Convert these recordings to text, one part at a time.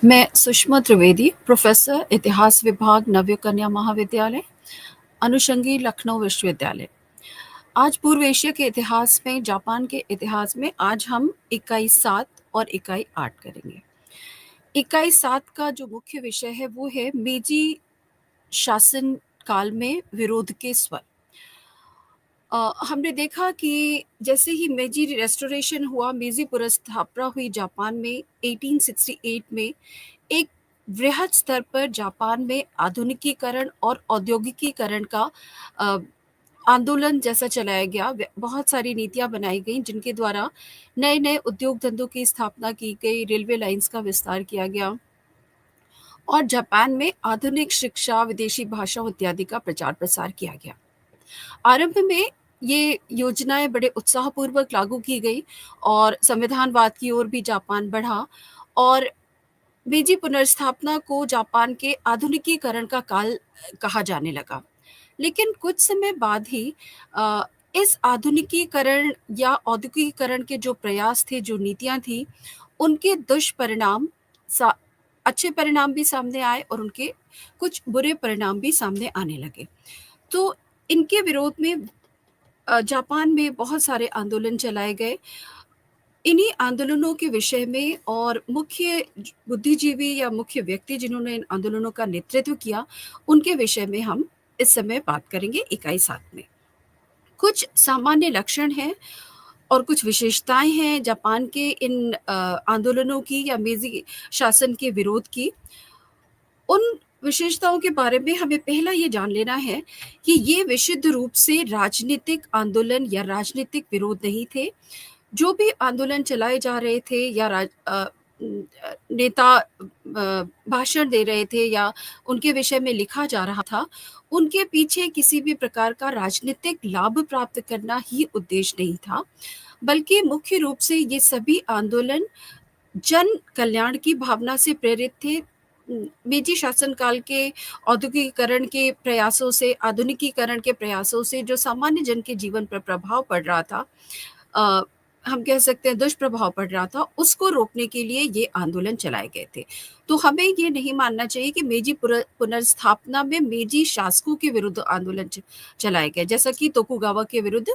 मैं सुषमा त्रिवेदी, प्रोफ़ेसर, इतिहास विभाग, नव्य कन्या महाविद्यालय, अनुषंगी, लखनऊ विश्वविद्यालय। आज पूर्व एशिया के इतिहास में, जापान के इतिहास में आज हम इकाई 7 और इकाई 8 करेंगे। इकाई 7 का जो मुख्य विषय है वो है मेजी शासन काल में विरोध के स्वर। हमने देखा कि जैसे ही मेजी रेस्टोरेशन हुआ, मेजी पुनर्स्थापना हुई जापान में 1868 में, एक वृहद स्तर पर जापान में आधुनिकीकरण और औद्योगिकीकरण का अ, आंदोलन जैसा चलाया गया। बहुत सारी नीतियाँ बनाई गईं जिनके द्वारा नए-नए उद्योग धंधों की स्थापना की गई, रेलवे लाइन्स का विस्तार किया गया और जापान में आधुनिक शिक्षा, विदेशी भाषाओं इत्यादि का प्रचार-प्रसार किया गया। आरंभ में ये योजनाएँ बड़े उत्साहपूर्वक लागू की गई और संविधानवाद की ओर भी जापान बढ़ा और मेजी पुनर्स्थापना को जापान के आधुनिकीकरण का काल कहा जाने लगा। लेकिन कुछ समय बाद ही अ, इस आधुनिकीकरण या औद्योगिकीकरण के जो प्रयास थे, जो नीतियाँ थी, उनके दुष्परिणाम सा अच्छे परिणाम भी सामने आए और उनके कुछ बुरे परिणाम भी सामने आने लगे। तो इनके विरोध में जापान में बहुत सारे आंदोलन चलाए गए। इन्हीं आंदोलनों के विषय में और मुख्य बुद्धिजीवी या मुख्य व्यक्ति जिन्होंने इन आंदोलनों का नेतृत्व किया, उनके विषय में हम इस समय बात करेंगे इकाई 7 में। कुछ सामान्य लक्षण हैं और कुछ विशेषताएँ हैं जापान के इन आंदोलनों की या मेजी शासन के विरोध की। उन विशेषताओं के बारे में हमें पहला ये जान लेना है कि ये विशुद्ध रूप से राजनीतिक आंदोलन या राजनीतिक विरोध नहीं थे। जो भी आंदोलन चलाए जा रहे थे या नेता भाषण दे रहे थे या उनके विषय में लिखा जा रहा था, उनके पीछे किसी भी प्रकार का राजनीतिक लाभ प्राप्त करना ही उद्देश्य नहीं था, बल्कि मुख्य रूप से ये सभी आंदोलन जन कल्याण की भावना से प्रेरित थे। मेजी शासनकाल के औद्योगिकीकरण के प्रयासों से, आधुनिकीकरण के प्रयासों से जो सामान्य जन के जीवन पर प्रभाव पड़ रहा था, अ, हम कह सकते हैं दुष्प्रभाव पड़ रहा था, उसको रोकने के लिए ये आंदोलन चलाए गए थे। तो हमें ये नहीं मानना चाहिए कि मेजी पुनर्स्थापना में मेजी शासकों के विरुद्ध आंदोलन चलाए गए, जैसा कि तोकुगावा के विरुद्ध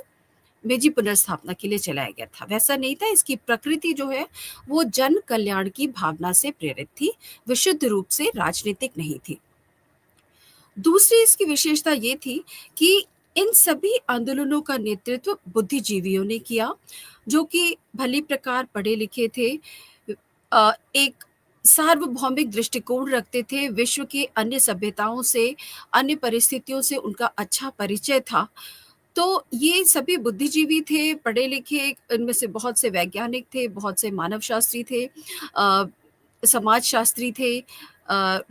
मेजी पुनर्स्थापना के लिए चलाया गया था। वैसा नहीं था, इसकी प्रकृति जो है वो जन कल्याण की भावना से प्रेरित थी, विशुद्ध रूप से राजनीतिक नहीं थी। दूसरी इसकी विशेषता ये थी कि इन सभी आंदोलनों का नेतृत्व बुद्धिजीवियों ने किया, जो कि भली प्रकार पढ़े-लिखे थे, एक सार्वभौमिक दृष्टिकोण रखते थे, विश्व के अन्य सभ्यताओं से, अन्य परिस्थितियों से उनका अच्छा परिचय था। तो ये सभी बुद्धिजीवी थे, पढ़े-लिखे, इनमें से बहुत से वैज्ञानिक थे, बहुत से मानवशास्त्री थे, समाजशास्त्री थे,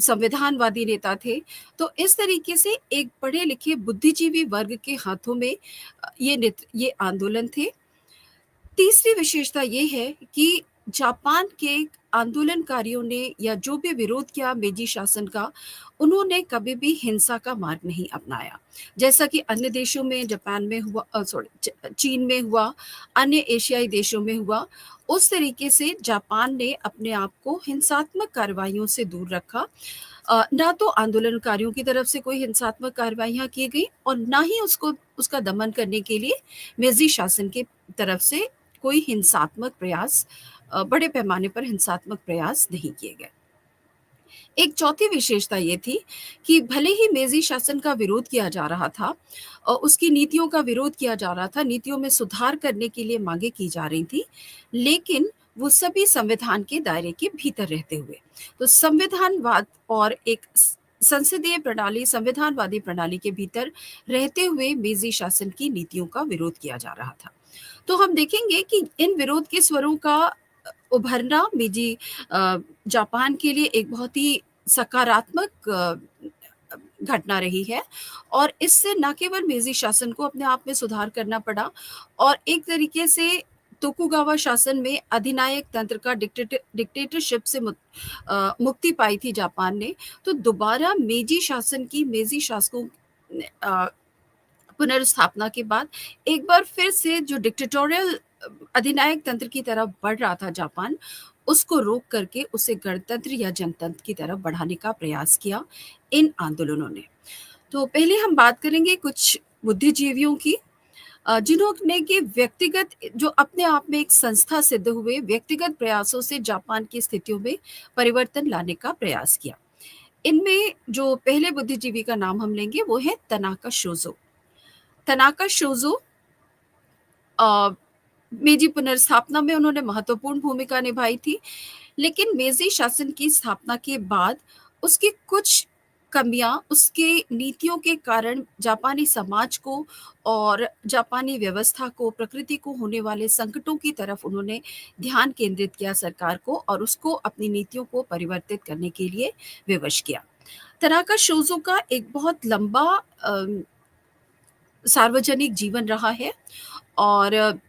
संविधानवादी नेता थे। तो इस तरीके से एक पढ़े-लिखे बुद्धिजीवी वर्ग के हाथों में ये आंदोलन थे। तीसरी विशेषता ये है कि जापान के आंदोलनकारियों ने या जो भी विरोध किया मेजी शासन का, उन्होंने कभी भी हिंसा का मार्ग नहीं अपनाया। जैसा कि अन्य देशों में जापान में हुआ, चीन में हुआ, अन्य एशियाई देशों में हुआ, उस तरीके से जापान ने अपने आप को हिंसात्मक कार्रवाइयों से दूर रखा। ना तो आंदोलनकारियों की तरफ से कोई हिंसात्मक कार्रवाइयाँ की गई और ना ही उसका दमन करने के लिए मेजी शासन की तरफ से कोई हिंसात्मक प्रयास, बड़े पैमाने पर हिंसात्मक प्रयास नहीं किए गए। एक चौथी विशेषता ये थी कि भले ही मेजी शासन का विरोध किया जा रहा था, उसकी नीतियों का विरोध किया जा रहा था, नीतियों में सुधार करने के लिए मांगे की जा रही थी, लेकिन वो सभी संविधान के दायरे के भीतर रहते हुए। तो संविधानवाद और एक संसदीय प्रणाली, संविधानवादी प्रणाली के भीतर रहते हुए मेजी शासन की नीतियों का विरोध किया जा रहा था। तो हम देखेंगे कि इन विरोध के स्वरों का उभरना मेजी जापान के लिए एक बहुत ही सकारात्मक घटना रही है और इससे न केवल मेजी शासन को अपने आप में सुधार करना पड़ा और एक तरीके से तोकुगावा शासन में अधिनायक तंत्र का डिक्टेटरशिप से मुक्ति पाई थी जापान ने। तो दोबारा मेजी शासन की, मेजी शासकों अ, पुनर्स्थापना के बाद एक बार फिर से जो डिक्टेटोरियल अधिनायक तंत्र की तरफ बढ़ रहा था जापान, उसको रोक करके उसे गणतंत्र या जनतंत्र की तरफ बढ़ाने का प्रयास किया इन आंदोलनों ने। तो पहले हम बात करेंगे कुछ बुद्धिजीवियों की, जिन्होंने कि व्यक्तिगत जो अपने आप में एक संस्था सिद्ध हुए व्यक्तिगत प्रयासों से जापान की स्थितियों में परिवर्तन लाने का प्रयास किया। इनमें जो पहले बुद्धिजीवी का नाम हम लेंगे वो है तनाका शोजो। तनाका शोजो अ, मेजी पुनर्स्थापना में उन्होंने महत्वपूर्ण भूमिका निभाई थी, लेकिन मेजी शासन की स्थापना के बाद उसकी कुछ कमियां उसके नीतियों के कारण जापानी समाज को और जापानी व्यवस्था को, प्रकृति को होने वाले संकटों की तरफ उन्होंने ध्यान केंद्रित किया सरकार को, और उसको अपनी नीतियों को परिवर्तित करने के लिए विवश किया। तनाका शोजो का एक बहुत लंबा सार्वजनिक जीवन रहा है, और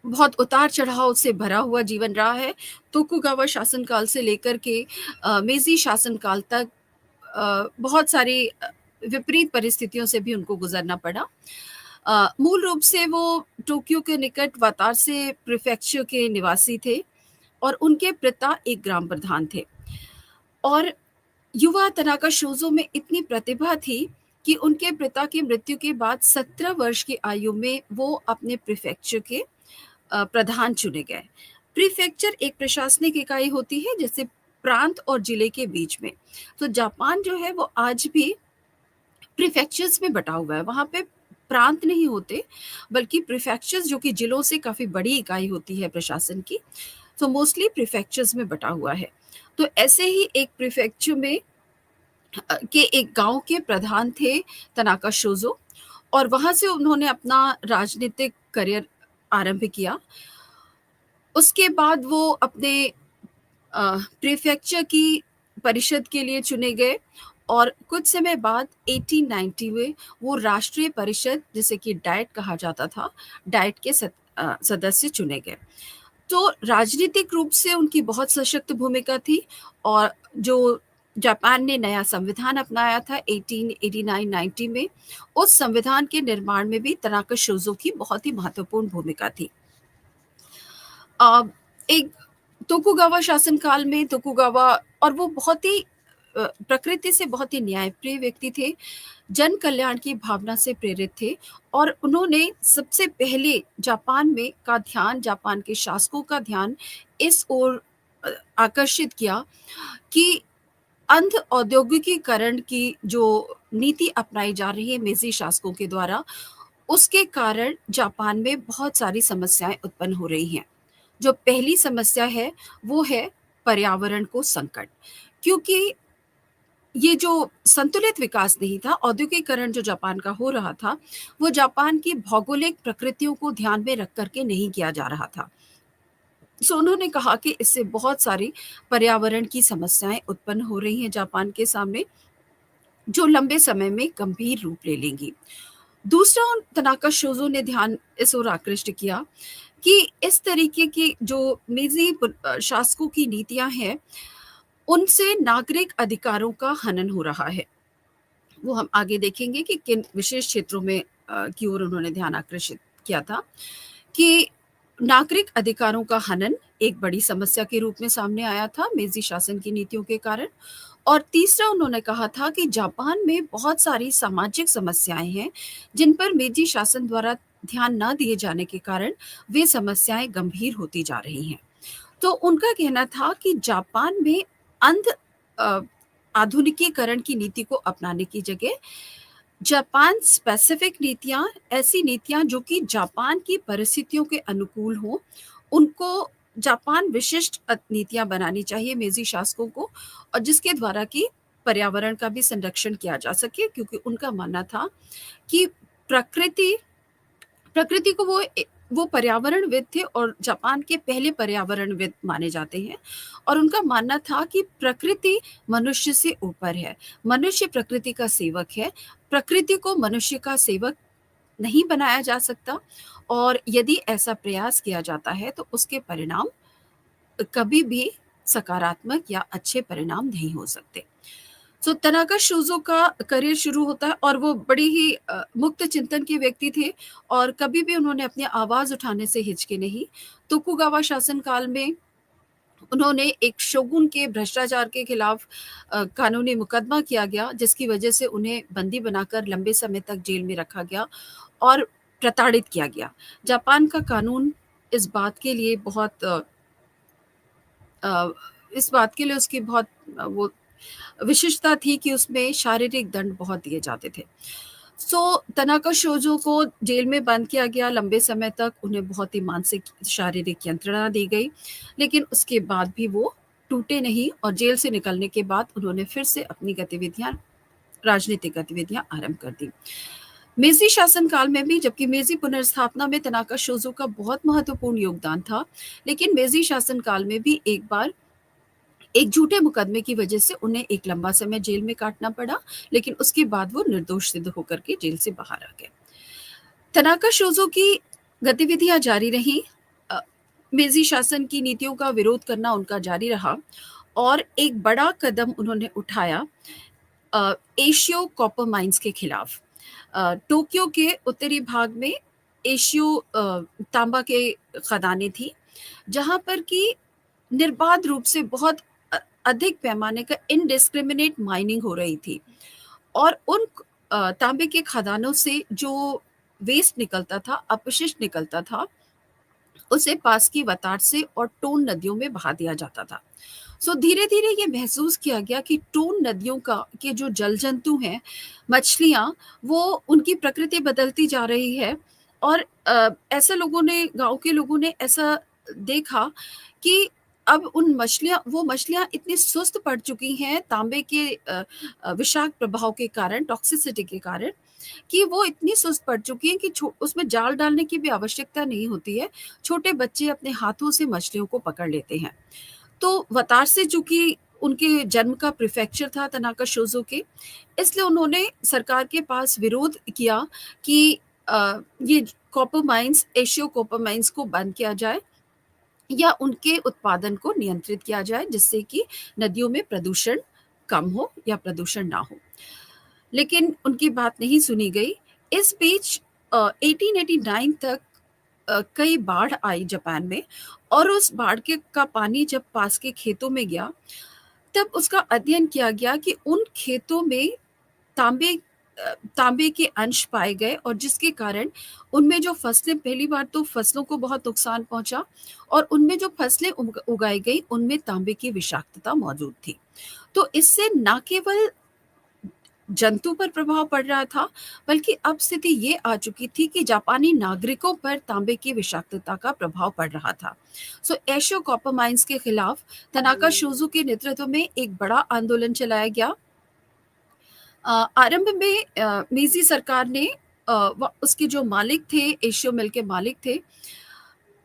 बहुत उतार-चढ़ाव से भरा हुआ जीवन रहा है। तोकुगावा शासनकाल से लेकर के मेज़ी शासनकाल तक बहुत सारी विपरीत परिस्थितियों से भी उनको गुज़रना पड़ा। मूल रूप से वो टोक्यो के निकट वातासे प्रीफ़ेक्चर के निवासी थे, और उनके पिता एक ग्राम प्रधान थे। और युवा तनाका शोज़ो में इतनी प्रतिभा थी कि उनके पिता की मृत्यु के बाद 17 वर्ष की आयु में वो अपने प्रीफ़ेक्चर के प्रधान चुने गए। प्रीफ़ेक्चर एक प्रशासनिक इकाई होती है, जैसे प्रांत और जिले के बीच में। तो जापान जो है वो आज भी प्रीफ़ेक्चर्स में बँटा हुआ है। वहाँ पे प्रांत नहीं होते, बल्कि प्रीफ़ेक्चर्स, जो कि जिलों से काफ़ी बड़ी इकाई होती है प्रशासन की, तो मोस्टली प्रीफ़ेक्चर्स में बँटा हुआ है। तो ऐसे ही एक प्रीफ़ेक्चर में के एक गाँव के प्रधान थे तनाका शोज़ो, और वहाँ से उन्होंने अपना राजनीतिक करियर आरंभ किया। उसके बाद वो अपने प्रीफ़ेक्चर की परिषद के लिए चुने गए, और कुछ समय बाद 1890 में वो राष्ट्रीय परिषद, जिसे कि डाइट कहा जाता था, डाइट के सदस्य चुने गए। तो राजनीतिक रूप से उनकी बहुत सशक्त भूमिका थी, और जो जापान ने नया संविधान अपनाया था 1889-90 में, उस संविधान के निर्माण में भी तनाका शोज़ो की बहुत ही महत्वपूर्ण भूमिका थी। अ, एक तोकुगावा शासनकाल में तोकुगावा, और वो बहुत ही प्रकृति से बहुत ही न्यायप्रिय व्यक्ति थे, जन कल्याण की भावना से प्रेरित थे, और उन्होंने सबसे पहले जापान में का ध्यान, जापान के शासकों का ध्यान इस ओर आकर्षित किया कि अंध औद्योगिकीकरण की जो नीति अपनाई जा रही है मेजी शासकों के द्वारा, उसके कारण जापान में बहुत सारी समस्याएं उत्पन्न हो रही हैं। जो पहली समस्या है वो है पर्यावरण को संकट, क्योंकि ये जो संतुलित विकास नहीं था, औद्योगिकरण जो जापान का हो रहा था, वो जापान की भौगोलिक प्रकृतियों को ध्यान में रख करके नहीं किया जा रहा था। सो उन्होंने कहा कि इससे बहुत सारी पर्यावरण की समस्याएं उत्पन्न हो रही हैं जापान के सामने, जो लंबे समय में गंभीर रूप ले लेंगी। दूसरा, उन तनाका शोज़ो ने ध्यान इस ओर आकृष्ट किया कि इस तरीके की जो मेजी शासकों की नीतियां हैं, उनसे नागरिक अधिकारों का हनन हो रहा है। वो हम आगे देखेंगे कि किन विशेष क्षेत्रों में की ओर उन्होंने ध्यान आकर्षित किया था, कि नागरिक अधिकारों का हनन एक बड़ी समस्या के रूप में सामने आया था मेजी शासन की नीतियों के कारण। और तीसरा, उन्होंने कहा था कि जापान में बहुत सारी सामाजिक समस्याएं हैं, जिन पर मेजी शासन द्वारा ध्यान न दिए जाने के कारण वे समस्याएं गंभीर होती जा रही हैं। तो उनका कहना था कि जापान में अंध अ, आधुनिकीकरण की नीति को अपनाने की जगह जापान स्पेसिफिक नीतियां, ऐसी नीतियां जो कि जापान की परिस्थितियों के अनुकूल हो, उनको जापान विशिष्ट नीतियां बनानी चाहिए मेजी शासकों को, और जिसके द्वारा कि पर्यावरण का भी संरक्षण किया जा सके, क्योंकि उनका मानना था कि प्रकृति प्रकृति को वो पर्यावरणविद थे, और जापान के पहले पर्यावरणविद माने जाते हैं। और उनका मानना था कि प्रकृति मनुष्य से ऊपर है, मनुष्य प्रकृति का सेवक है, प्रकृति को मनुष्य का सेवक नहीं बनाया जा सकता, और यदि ऐसा प्रयास किया जाता है तो उसके परिणाम कभी भी सकारात्मक या अच्छे परिणाम नहीं हो सकते। सो तनाका शूज़ो का करियर शुरू होता है, और वो बड़ी ही मुक्त चिंतन के व्यक्ति थे, और कभी भी उन्होंने अपनी आवाज़ उठाने से हिचके नहीं। तोकुगावा शासन काल में उन्होंने एक शोगुन के भ्रष्टाचार के खिलाफ कानूनी मुकदमा किया गया, जिसकी वजह से उन्हें बंदी बनाकर लंबे समय तक जेल में रखा गया और प्रताड़ित किया गया। जापान का कानून इस बात के लिए बहुत अ, इस बात के लिए उसकी बहुत वो विशिष्टता थी कि उसमें शारीरिक दंड बहुत दिए जाते थे। सो तनाका शोजो को जेल में बंद किया गया लंबे समय तक, उन्हें बहुत ही मानसिक शारीरिक यंत्रणा दी गई, लेकिन उसके बाद भी वो टूटे नहीं और जेल से निकलने के बाद उन्होंने फिर से अपनी गतिविधियां राजनीतिक गतिविधियां आरंभ कर दी। मेजी शासनकाल में भी, जबकि मेजी पुनर्स्थापना में तनाका शोजो का बहुत महत्वपूर्ण योगदान था, लेकिन मेजी शासनकाल में भी एक बार एक झूठे मुकदमे की वजह से उन्हें एक लंबा समय जेल में काटना पड़ा, लेकिन उसके बाद वो निर्दोष सिद्ध होकर के जेल से बाहर आ गए। तनाका शोजो की गतिविधियां जारी रहीं। अ, मेजी शासन की नीतियों का विरोध करना उनका जारी रहा और एक बड़ा कदम उन्होंने उठाया एशियो कॉपर माइंस के खिलाफ। टोक्यो के उत्तरी भाग में एशियो तांबा के खदानें थी, जहां पर कि निर्बाध रूप से बहुत अधिक पैमाने का इनडिस्क्रिमिनेट माइनिंग हो रही थी और उन तांबे के खदानों से जो वेस्ट निकलता था, अपशिष्ट निकलता था, उसे पास की वतार से और टोन नदियों में बहा दिया जाता था। सो धीरे धीरे ये महसूस किया गया कि टोन नदियों का के जो जल जंतु हैं, मछलियाँ, वो उनकी प्रकृति बदलती जा रही है और ऐसा लोगों ने, गाँव के लोगों ने ऐसा देखा कि अब उन मछलियाँ वो मछलियाँ इतनी सुस्त पड़ चुकी हैं तांबे के विषाक्त प्रभाव के कारण, टॉक्सिसिटी के कारण, कि वो इतनी सुस्त पड़ चुकी हैं कि उसमें जाल डालने की भी आवश्यकता नहीं होती है। छोटे बच्चे अपने हाथों से मछलियों को पकड़ लेते हैं। तो वतारसे चूँकि उनके जन्म का प्रीफेक्चर था तनाका शोज़ो के, इसलिए उन्होंने सरकार के पास विरोध किया कि ये कॉपर माइन्स, एशियो कॉपर माइन्स को बंद किया जाए या उनके उत्पादन को नियंत्रित किया जाए, जिससे कि नदियों में प्रदूषण कम हो या प्रदूषण ना हो। लेकिन उनकी बात नहीं सुनी गई। इस बीच 1889 तक कई बाढ़ आई जापान में और उस बाढ़ के का पानी जब पास के खेतों में गया, तब उसका अध्ययन किया गया कि उन खेतों में तांबे तांबे के अंश पाए गए और जिसके कारण उनमें जो फसलें, पहली बार तो फसलों को बहुत नुकसान पहुंचा और उनमें जो फसलें उगाई गई उनमें तांबे की विषाक्तता मौजूद थी। तो इससे ना केवल जंतु पर प्रभाव पड़ रहा था, बल्कि अब स्थिति ये आ चुकी थी कि जापानी नागरिकों पर तांबे की विषाक्तता का प्रभाव पड़ रहा था। सो एशियो कॉपर माइंस के खिलाफ तनाका शोजू के नेतृत्व में एक बड़ा आंदोलन चलाया गया। आरंभ में मीजी सरकार ने उसके जो मालिक थे, एशियो मिल के मालिक थे,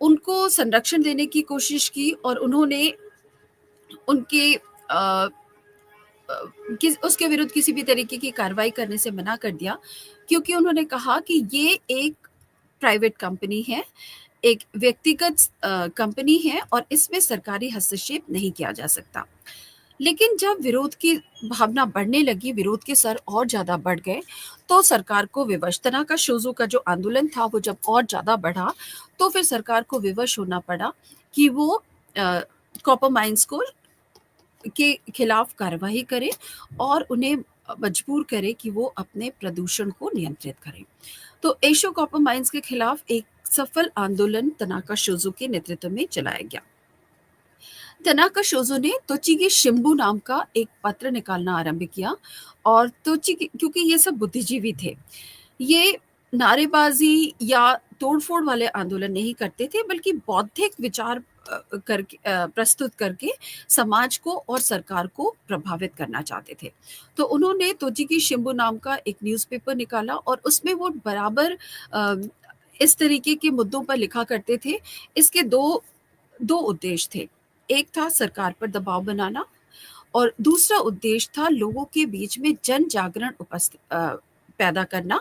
उनको संरक्षण देने की कोशिश की और उन्होंने उनके उसके विरुद्ध किसी भी तरीके की कार्रवाई करने से मना कर दिया, क्योंकि उन्होंने कहा कि ये एक प्राइवेट कंपनी है, एक व्यक्तिगत कंपनी है और इसमें सरकारी हस्तक्षेप नहीं किया जा सकता। लेकिन जब विरोध की भावना बढ़ने लगी, विरोध के स्तर और ज़्यादा बढ़ गए, तो सरकार को विवश, तनाका शोज़ो का जो आंदोलन था वो जब और ज़्यादा बढ़ा, तो फिर सरकार को विवश होना पड़ा कि वो कॉपर माइंस को के खिलाफ कार्रवाई करे और उन्हें मजबूर करे कि वो अपने प्रदूषण को नियंत्रित करें। तो एशियो कॉपर माइंस के खिलाफ एक सफल आंदोलन तनाका शोज़ो के नेतृत्व में चलाया गया। तनाका शोज़ो ने तोचिगी शिंबू नाम का एक पत्र निकालना आरंभ किया और तोचिगी, क्योंकि ये सब बुद्धिजीवी थे, ये नारेबाजी या तोड़फोड़ वाले आंदोलन नहीं करते थे, बल्कि बौद्धिक विचार करके प्रस्तुत करके समाज को और सरकार को प्रभावित करना चाहते थे। तो उन्होंने तोचिगी शिंबू नाम का एक न्यूज़पेपर निकाला और उसमें वो बराबर इस तरीके के मुद्दों पर लिखा करते थे। इसके दो उद्देश्य थे। एक था सरकार पर दबाव बनाना और दूसरा उद्देश्य था लोगों के बीच में जन जागरण पैदा करना,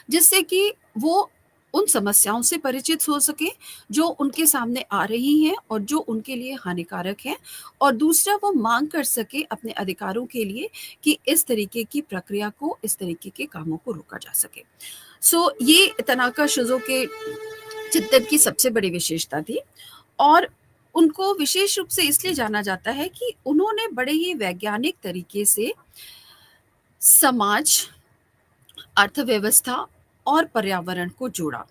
जिससे कि वो उन समस्याओं से परिचित हो सके जो उनके सामने आ रही हैं और जो उनके लिए हानिकारक हैं, और दूसरा वो मांग कर सके अपने अधिकारों के लिए कि इस तरीके की प्रक्रिया को, इस तरीके के कामों को रोका जा सके। सो ये तनाका शोज़ो के चिंतन की सबसे बड़ी विशेषता थी। और उनको विशेष रूप से इसलिए जाना जाता है कि उन्होंने बड़े ही वैज्ञानिक तरीके से समाज, अर्थव्यवस्था और पर्यावरण को जोड़ा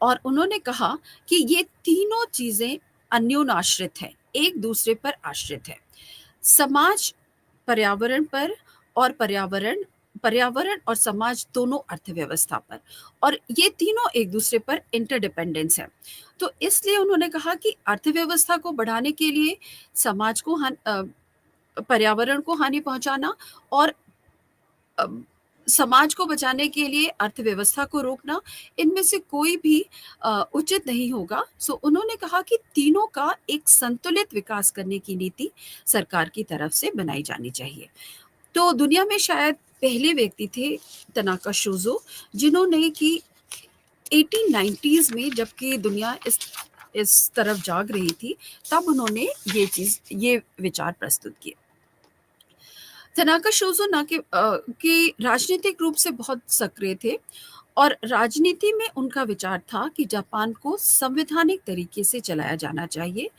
और उन्होंने कहा कि ये तीनों चीज़ें अन्योनाश्रित हैं, एक दूसरे पर आश्रित है। समाज पर्यावरण पर और पर्यावरण पर्यावरण और समाज दोनों अर्थव्यवस्था पर, और ये तीनों एक दूसरे पर इंटरडिपेंडेंस है। तो इसलिए उन्होंने कहा कि अर्थव्यवस्था को बढ़ाने के लिए समाज को पर्यावरण को हानि पहुंचाना और अ, समाज को बचाने के लिए अर्थव्यवस्था को रोकना, इनमें से कोई भी उचित नहीं होगा। सो उन्होंने कहा कि तीनों का एक संतुलित विकास करने की नीति सरकार की तरफ से बनाई जानी चाहिए। तो दुनिया में शायद पहले व्यक्ति थे तनाका शोज़ो, जिन्होंने कि 1890s में, जबकि दुनिया इस तरफ जाग रही थी, तब उन्होंने ये विचार प्रस्तुत किए। तनाका शोज़ो ना कि राजनीतिक रूप से बहुत सक्रिय थे और राजनीति में उनका विचार था कि जापान को संवैधानिक तरीके से चलाया जाना चाहिए।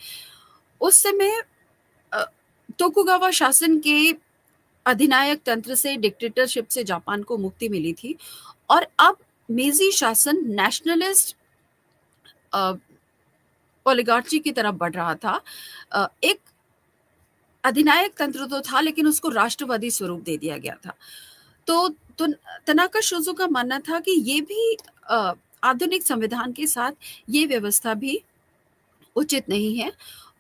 उस समय अ, तोकुगावा शासन के अधिनायक तंत्र से, डिक्टेटरशिप से जापान को मुक्ति मिली थी और अब मेजी शासन नेशनलिस्ट ओलिगार्ची की तरफ बढ़ रहा था। एक अधिनायक तंत्र तो था, लेकिन उसको राष्ट्रवादी स्वरूप दे दिया गया था। तो तो तनाका शोज़ो का मानना था कि ये भी आधुनिक संविधान के साथ ये व्यवस्था भी उचित नहीं है,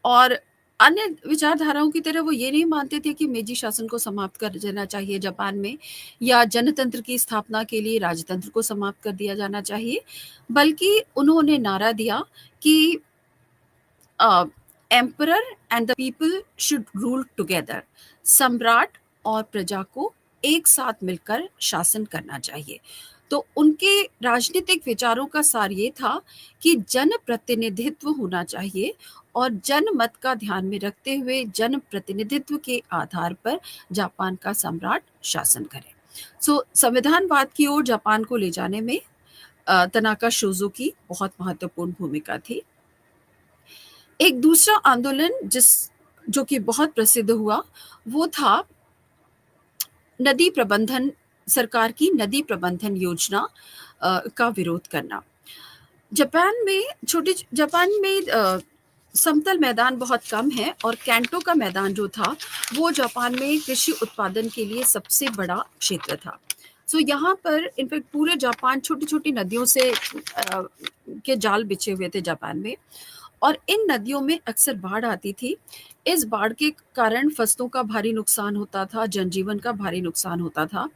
और अन्य विचारधाराओं की तरह वो ये नहीं मानते थे कि मेजी शासन को समाप्त कर देना चाहिए जापान में, या जनतंत्र की स्थापना के लिए राजतंत्र को समाप्त कर दिया जाना चाहिए, बल्कि उन्होंने नारा दिया कि emperor and the people should rule together. सम्राट और प्रजा को एक साथ मिलकर शासन करना चाहिए। तो उनके राजनीतिक विचारों का सार ये था कि जन प्रतिनिधित्व होना चाहिए और जनमत का ध्यान में रखते हुए जन प्रतिनिधित्व के आधार पर जापान का सम्राट शासन करे। सो संविधानवाद की ओर जापान को ले जाने में तनाका शोज़ो की बहुत महत्वपूर्ण भूमिका थी। एक दूसरा आंदोलन जो कि बहुत प्रसिद्ध हुआ, वो था नदी प्रबंधन, सरकार की नदी प्रबंधन योजना का विरोध करना। जापान में समतल मैदान बहुत कम है और कैंटो का मैदान जो था, वो जापान में कृषि उत्पादन के लिए सबसे बड़ा क्षेत्र था। सो यहाँ पर इनफैक्ट पूरे जापान छोटी-छोटी नदियों से के जाल बिछे हुए थे जापान में, और इन नदियों में अक्सर बाढ़ आती थी। इस बाढ़ के कारण फसलों का भारी नुकसान होता था, जनजीवन का भारी नुकसान होता था।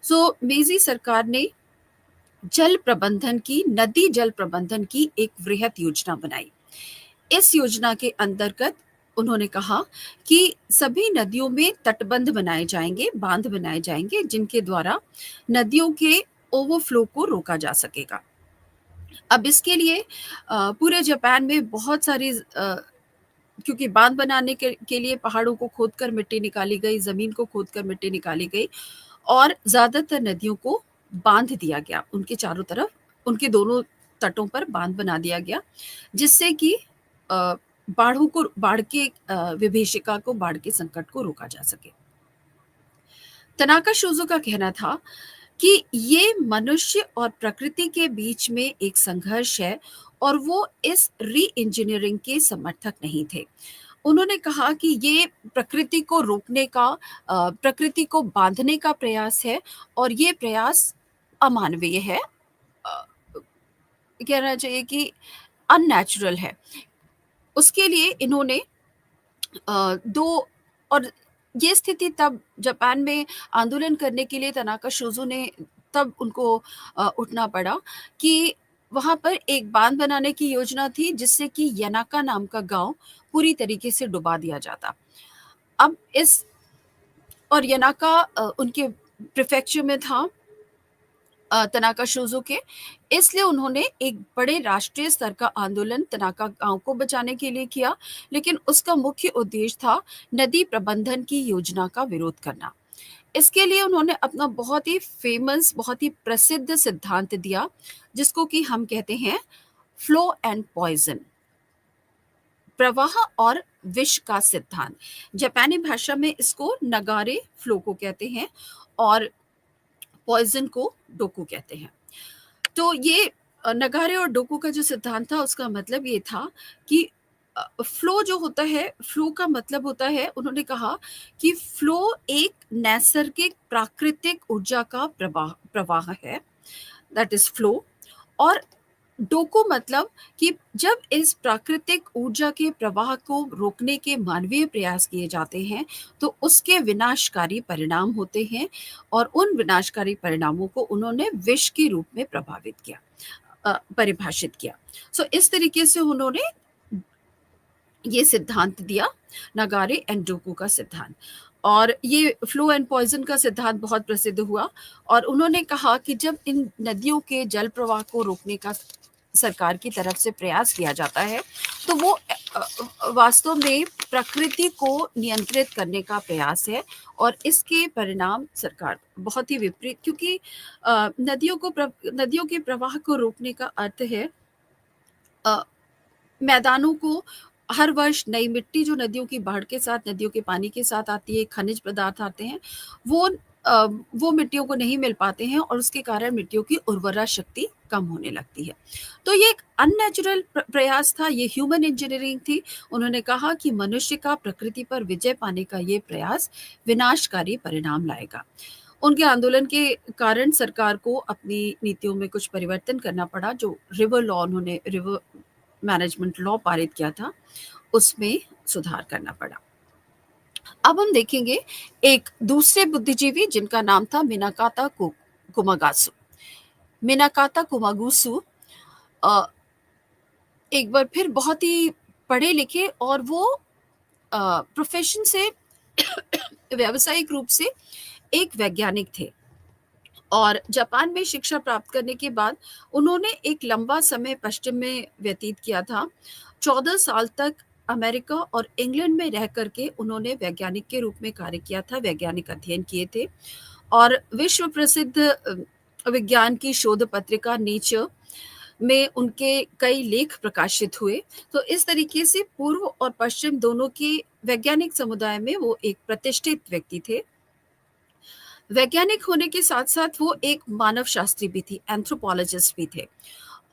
सो मेजी सरकार ने नदी जल प्रबंधन की एक वृहद योजना बनाई। इस योजना के अंतर्गत उन्होंने कहा कि सभी नदियों में तटबंध बनाए जाएंगे, बांध बनाए जाएंगे, जिनके द्वारा नदियों के ओवरफ्लो को रोका जा सकेगा। अब इसके लिए पूरे जापान में बहुत सारी क्योंकि बांध बनाने के लिए पहाड़ों को खोदकर मिट्टी निकाली गई, ज़मीन को खोदकर मिट्टी निकाली गई और ज़्यादातर नदियों को बांध दिया गया। उनके चारों तरफ, उनके दोनों तटों पर बांध बना दिया गया, जिससे कि अ, बाढ़ के विभीषिका को, बाढ़ के संकट को रोका जा सके। तनाका शोज़ो का कहना था कि ये मनुष्य और प्रकृति के बीच में एक संघर्ष है और वो इस री-इंजीनियरिंग के समर्थक नहीं थे। उन्होंने कहा कि ये प्रकृति को रोकने का, प्रकृति को बांधने का प्रयास है और ये प्रयास अमानवीय है। अ, कहना चाहिए कि अननेचुरल है। उसके लिए इन्होंने 2 और ये स्थिति तब जापान में आंदोलन करने के लिए तनाका शोज़ो ने तब उनको उठना पड़ा कि वहाँ पर एक बांध बनाने की योजना थी, जिससे कि यानाका नाम का गाँव पूरी तरीके से डुबा दिया जाता। अब इस और यानाका उनके प्रीफेक्चर में था, तनाका शोज़ो के, इसलिए उन्होंने एक बड़े राष्ट्रीय स्तर का आंदोलन तनाका गाँव को बचाने के लिए किया, लेकिन उसका मुख्य उद्देश्य था नदी प्रबंधन की योजना का विरोध करना। इसके लिए उन्होंने अपना बहुत ही फ़ेमस, बहुत ही प्रसिद्ध सिद्धांत दिया, जिसको कि हम कहते हैं फ्लो एंड पॉइज़न। प्रवाह और विश का सिद्धांत। जापानी भाषा में इसको नगारे फ्लो को कहते हैं और पॉइजन को डोकू कहते हैं। तो ये नगारे और डोकू का जो सिद्धांत था उसका मतलब ये था कि फ्लो जो होता है, फ्लो का मतलब होता है, उन्होंने कहा कि फ्लो एक नैसर्गिक प्राकृतिक ऊर्जा का प्रवाह प्रवाह है, दैट इज फ्लो। और डोको मतलब कि जब इस प्राकृतिक ऊर्जा के प्रवाह को रोकने के मानवीय प्रयास किए जाते हैं तो उसके विनाशकारी परिणाम होते हैं, और उन विनाशकारी परिणामों को उन्होंने विष के रूप में प्रभावित किया, परिभाषित किया। सो इस तरीके से उन्होंने ये सिद्धांत दिया, नगारे एंड डोकू का सिद्धांत। और ये फ्लो एंड पॉइजन का सिद्धांत बहुत प्रसिद्ध हुआ, और उन्होंने कहा कि जब इन नदियों के जल प्रवाह को रोकने का सरकार की तरफ से प्रयास किया जाता है तो वो वास्तव में प्रकृति को नियंत्रित करने का प्रयास है, और इसके परिणाम सरकार बहुत ही विपरीत, क्योंकि नदियों के प्रवाह को रोकने का अर्थ है मैदानों को हर वर्ष नई मिट्टी जो नदियों की बाढ़ के साथ, नदियों के पानी के साथ आती है, खनिज पदार्थ आते हैं, वो वो मिट्टियों को नहीं मिल पाते हैं, और उसके कारण मिट्टियों की उर्वरा शक्ति कम होने लगती है। तो ये एक अननेचुरल प्रयास था, ये ह्यूमन इंजीनियरिंग थी। उन्होंने कहा कि मनुष्य का प्रकृति पर विजय पाने का ये प्रयास विनाशकारी परिणाम लाएगा। उनके आंदोलन के कारण सरकार को अपनी नीतियों में कुछ परिवर्तन करना पड़ा। जो रिवर लॉ, उन्होंने रिवर मैनेजमेंट लॉ पारित किया था, उसमें सुधार करना पड़ा। अब हम देखेंगे एक दूसरे बुद्धिजीवी जिनका नाम था मिनाकाता कुमागासु। मिनाकाता कुमागुसु एक बार फिर बहुत ही पढ़े लिखे, और वो प्रोफेशन से व्यावसायिक रूप से एक वैज्ञानिक थे। और जापान में शिक्षा प्राप्त करने के बाद उन्होंने एक लंबा समय पश्चिम में व्यतीत किया था। 14 साल तक अमेरिका और इंग्लैंड में रह करके उन्होंने वैज्ञानिक के रूप में कार्य किया था, वैज्ञानिक अध्ययन किए थे, और विश्व प्रसिद्ध विज्ञान की शोध पत्रिका नेचर में उनके कई लेख प्रकाशित हुए। तो इस तरीके से पूर्व और पश्चिम दोनों के वैज्ञानिक समुदाय में वो एक प्रतिष्ठित व्यक्ति थे। वैज्ञानिक होने के साथ साथ वो एक मानव शास्त्री भी थी, एंथ्रोपोलॉजिस्ट भी थे,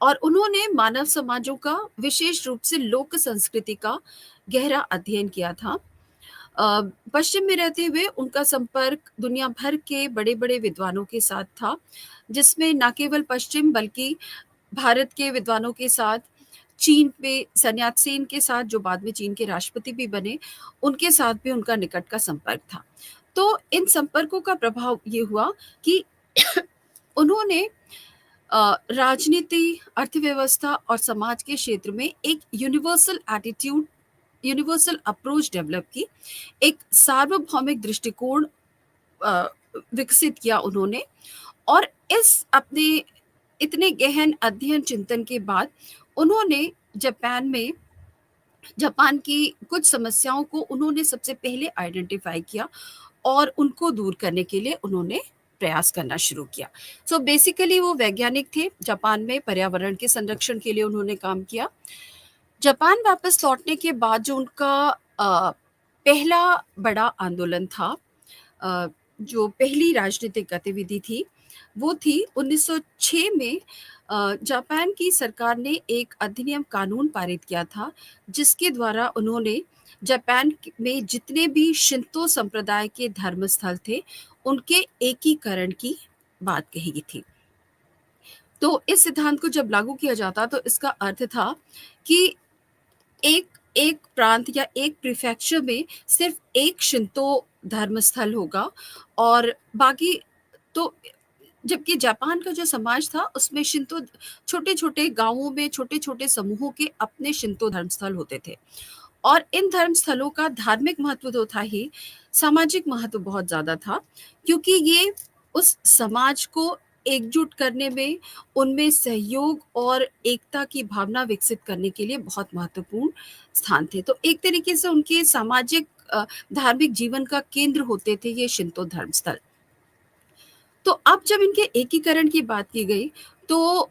और उन्होंने मानव समाजों का, विशेष रूप से लोक संस्कृति का गहरा अध्ययन किया था। पश्चिम में रहते हुए उनका संपर्क दुनिया भर के बड़े बड़े विद्वानों के साथ था, जिसमें न केवल पश्चिम बल्कि भारत के विद्वानों के साथ, चीन में सन्यात सेन के साथ जो बाद में चीन के राष्ट्रपति भी बने, उनके साथ भी उनका निकट का संपर्क था। तो इन संपर्कों का प्रभाव ये हुआ कि उन्होंने राजनीति, अर्थव्यवस्था और समाज के क्षेत्र में एक universal attitude, universal approach develop की, एक सार्वभौमिक दृष्टिकोण विकसित किया उन्होंने। और इस अपने इतने गहन अध्ययन चिंतन के बाद उन्होंने जापान की कुछ समस्याओं को उन्होंने सबसे पहले आइडेंटिफाई किया, और उनको दूर करने के लिए उन्होंने प्रयास करना शुरू किया। सो बेसिकली वो वैज्ञानिक थे, जापान में पर्यावरण के संरक्षण के लिए उन्होंने काम किया। जापान वापस लौटने के बाद जो उनका पहला बड़ा आंदोलन था, जो पहली राजनीतिक गतिविधि थी, वो थी 1906 में। जापान की सरकार ने एक अधिनियम कानून पारित किया था, जिसके द्वारा उन्होंने जापान में जितने भी शिंतो संप्रदाय के धर्मस्थल थे उनके एकीकरण की बात कही गई थी। तो इस सिद्धांत को जब लागू किया जाता तो इसका अर्थ था कि एक एक प्रांत या एक प्रीफेक्चर में सिर्फ एक शिंतो धर्मस्थल होगा, और बाकी तो, जबकि जापान का जो समाज था उसमें शिंतो छोटे छोटे गांवों में छोटे छोटे समूहों के अपने शिंतो धर्मस्थल होते थे, और इन धर्मस्थलों का धार्मिक महत्व तो था ही, सामाजिक महत्व बहुत ज्यादा था, क्योंकि ये उस समाज को एकजुट करने में, उनमें सहयोग और एकता की भावना विकसित करने के लिए बहुत महत्वपूर्ण स्थान थे। तो एक तरीके से उनके सामाजिक धार्मिक जीवन का केंद्र होते थे ये शिंतो धर्मस्थल। तो अब जब इनके एकीकरण की बात की गई तो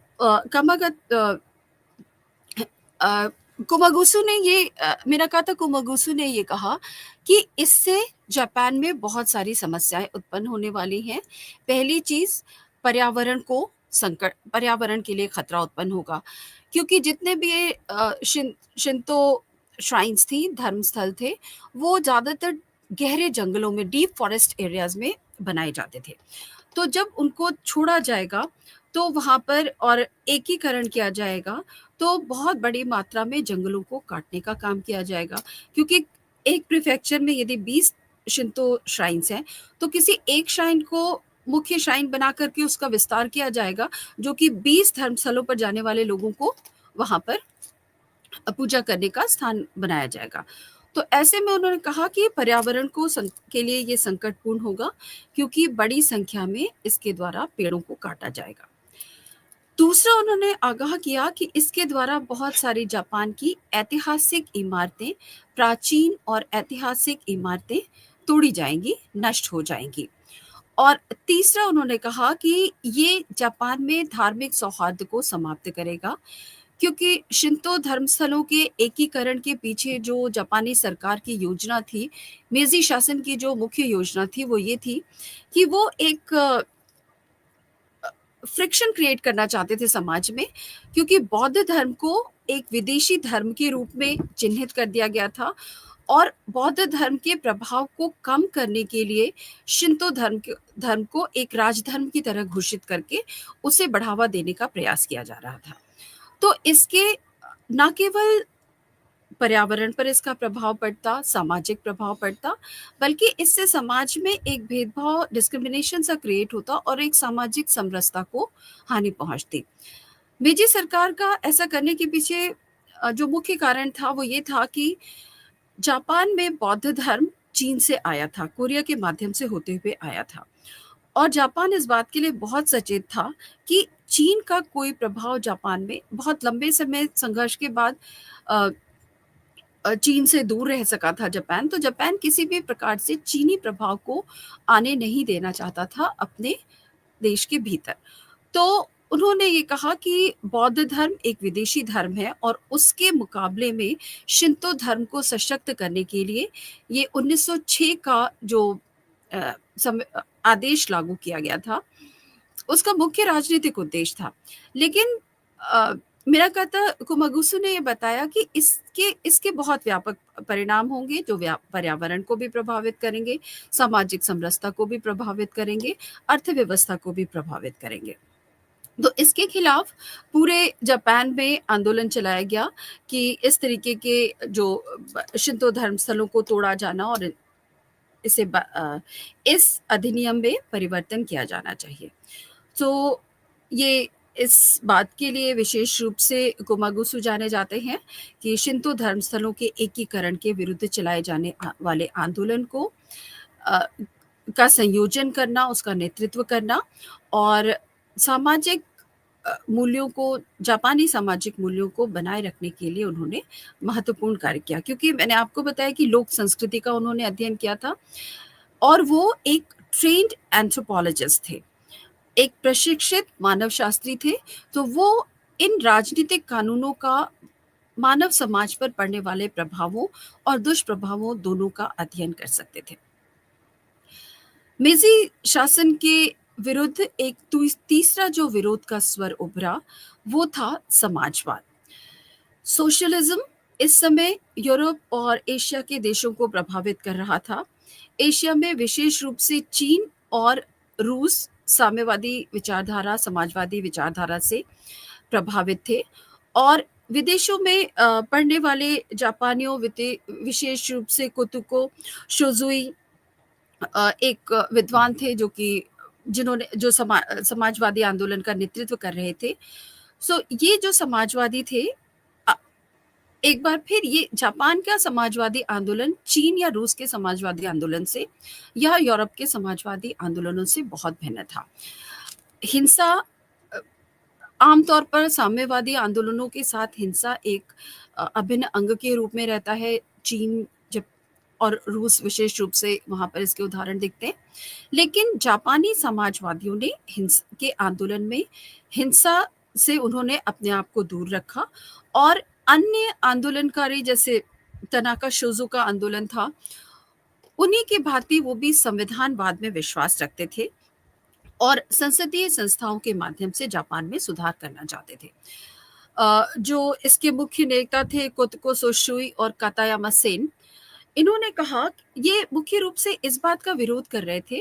कुमागुसु ने ये मिनाकाता कुमागुसु ने ये कहा कि इससे जापान में बहुत सारी समस्याएं उत्पन्न होने वाली हैं। पहली चीज, पर्यावरण के लिए खतरा उत्पन्न होगा, क्योंकि जितने भी ये शिंतो श्राइन्स थी, धर्मस्थल थे, वो ज्यादातर गहरे जंगलों में, डीप फॉरेस्ट एरियाज में बनाए जाते थे। तो जब उनको छोड़ा जाएगा तो वहाँ पर और एकीकरण किया जाएगा, तो बहुत बड़ी मात्रा में जंगलों को काटने का काम किया जाएगा, क्योंकि एक प्रीफेक्चर में यदि 20 शिंतो श्राइन्स हैं, तो किसी एक श्राइन को मुख्य श्राइन बना करके उसका विस्तार किया जाएगा, जो कि 20 धर्मस्थलों पर जाने वाले लोगों को वहाँ पर पूजा करने का स्थान बनाया जाएगा। तो ऐसे में उन्होंने कहा कि पर्यावरण के लिए ये संकटपूर्ण होगा, क्योंकि बड़ी संख्या में इसके द्वारा पेड़ों को काटा जाएगा। दूसरा, उन्होंने आगाह किया कि इसके द्वारा बहुत सारी जापान की ऐतिहासिक इमारतें, प्राचीन और ऐतिहासिक इमारतें तोड़ी जाएंगी, नष्ट हो जाएंगी। और तीसरा, उन्होंने कहा कि ये जापान में धार्मिक सौहार्द को समाप्त करेगा, क्योंकि शिंतो धर्मस्थलों के एकीकरण के पीछे जो जापानी सरकार की योजना थी, मेजी शासन की जो मुख्य योजना थी, वो ये थी कि वो एक फ्रिक्शन क्रिएट करना चाहते थे समाज में, क्योंकि बौद्ध धर्म को एक विदेशी धर्म के रूप में चिन्हित कर दिया गया था, और बौद्ध धर्म के प्रभाव को कम करने के लिए शिंतो धर्म को एक राजधर्म की तरह घोषित करके उसे बढ़ावा देने का प्रयास किया जा रहा था। तो इसके न केवल पर्यावरण पर इसका प्रभाव पड़ता, सामाजिक प्रभाव पड़ता, बल्कि इससे समाज में एक भेदभाव, डिस्क्रिमिनेशन सा क्रिएट होता और एक सामाजिक समरसता को हानि पहुंचती। मेजी सरकार का ऐसा करने के पीछे जो मुख्य कारण था वो ये था कि जापान में बौद्ध धर्म चीन से आया था, कोरिया के माध्यम से होते हुए आया था, और जापान इस बात के लिए बहुत सचेत था कि चीन का कोई प्रभाव जापान में, बहुत लंबे समय संघर्ष के बाद चीन से दूर रह सका था जापान, तो जापान किसी भी प्रकार से चीनी प्रभाव को आने नहीं देना चाहता था अपने देश के भीतर। तो उन्होंने ये कहा कि बौद्ध धर्म एक विदेशी धर्म है, और उसके मुकाबले में शिंतो धर्म को सशक्त करने के लिए ये 1906 का जो आदेश लागू किया गया था, उसका मुख्य राजनीतिक उद्देश्य था। लेकिन मिनाकाता कुमागुसु ने ये बताया कि इसके इसके बहुत व्यापक परिणाम होंगे, जो पर्यावरण को भी प्रभावित करेंगे, सामाजिक समरसता को भी प्रभावित करेंगे, अर्थव्यवस्था को भी प्रभावित करेंगे। तो इसके खिलाफ पूरे जापान में आंदोलन चलाया गया कि इस तरीके के जो शिंतो धर्मस्थलों को तोड़ा जाना और इस अधिनियम में परिवर्तन किया जाना चाहिए। तो ये इस बात के लिए विशेष रूप से कुमागुसु जाने जाते हैं कि शिंतो धर्मस्थलों के एकीकरण के विरुद्ध चलाए जाने वाले आंदोलन को का संयोजन करना, उसका नेतृत्व करना, और सामाजिक मूल्यों को, जापानी सामाजिक मूल्यों को बनाए रखने के लिए उन्होंने महत्वपूर्ण कार्य किया। क्योंकि मैंने आपको बताया कि लोक संस्कृति का उन्होंने अध्ययन किया था, और वो एक ट्रेन्ड एंथ्रोपोलॉजिस्ट थे, एक प्रशिक्षित मानव शास्त्री थे। तो वो इन राजनीतिक कानूनों का मानव समाज पर पड़ने वाले प्रभावों और दुष्प्रभावों दोनों का अध्ययन कर सकते थे। मेजी शासन के विरुद्ध एक तीसरा जो विरोध का स्वर उभरा, वो था समाजवाद। सोशलिज्म इस समय यूरोप और एशिया के देशों को प्रभावित कर रहा था। एशिया में विशेष रूप से चीन और रूस साम्यवादी विचारधारा, समाजवादी विचारधारा से प्रभावित थे, और विदेशों में पढ़ने वाले जापानियों, विशेष रूप से कोतुको शोजुई एक विद्वान थे जो समाजवादी आंदोलन का नेतृत्व कर रहे थे। सो ये जो समाजवादी थे, एक बार फिर ये जापान का समाजवादी आंदोलन चीन या रूस के समाजवादी आंदोलन से या यूरोप के समाजवादी आंदोलनों से बहुत भिन्न था। हिंसा, आमतौर पर साम्यवादी आंदोलनों के साथ हिंसा एक अभिन्न अंग के रूप में रहता है। चीन जब और रूस विशेष रूप से वहां पर इसके उदाहरण दिखते हैं। लेकिन जापानी समाजवादियों ने हिंसा के आंदोलन में हिंसा से उन्होंने अपने आप को दूर रखा, और अन्य आंदोलनकारी जैसे तनाका शोजो का आंदोलन था, उन्हीं की भांति वो भी संविधानवाद में विश्वास रखते थे और संसदीय संस्थाओं के माध्यम से जापान में सुधार करना चाहते थे। जो इसके मुख्य नेता थे कोतको सोशुई और कातायामा सेन, इन्होंने कहा, ये मुख्य रूप से इस बात का विरोध कर रहे थे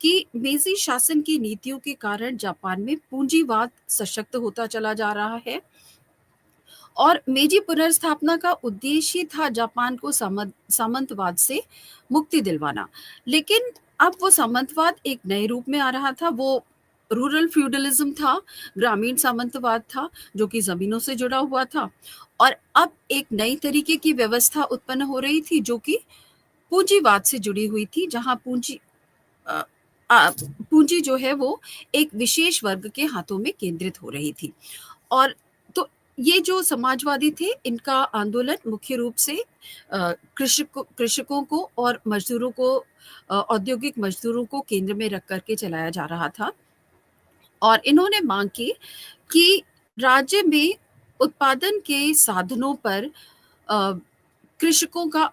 कि मेजी शासन की नीतियों के कारण जापान में पूंजीवाद सशक्त होता चला जा रहा है और मेजी पुनर्स्थापना का उद्देश्य ही था जापान को सामंतवाद से मुक्ति दिलवाना। लेकिन अब वो सामंतवाद एक नए रूप में आ रहा था। वो रूरल फ्यूडलिज्म था, ग्रामीण सामंतवाद था जो कि जमीनों से जुड़ा हुआ था और अब एक नई तरीके की व्यवस्था उत्पन्न हो रही थी जो कि पूंजीवाद से जुड़ी हुई थी, जहां अ, पूंजी जो है वो एक विशेष वर्ग के हाथों में केंद्रित हो रही थी। और तो ये जो समाजवादी थे, इनका आंदोलन मुख्य रूप से कृषकों को और मजदूरों को, औद्योगिक मजदूरों को केंद्र में रख करके चलाया जा रहा था और इन्होंने मांग की कि राज्य में उत्पादन के साधनों पर अ, कृषकों का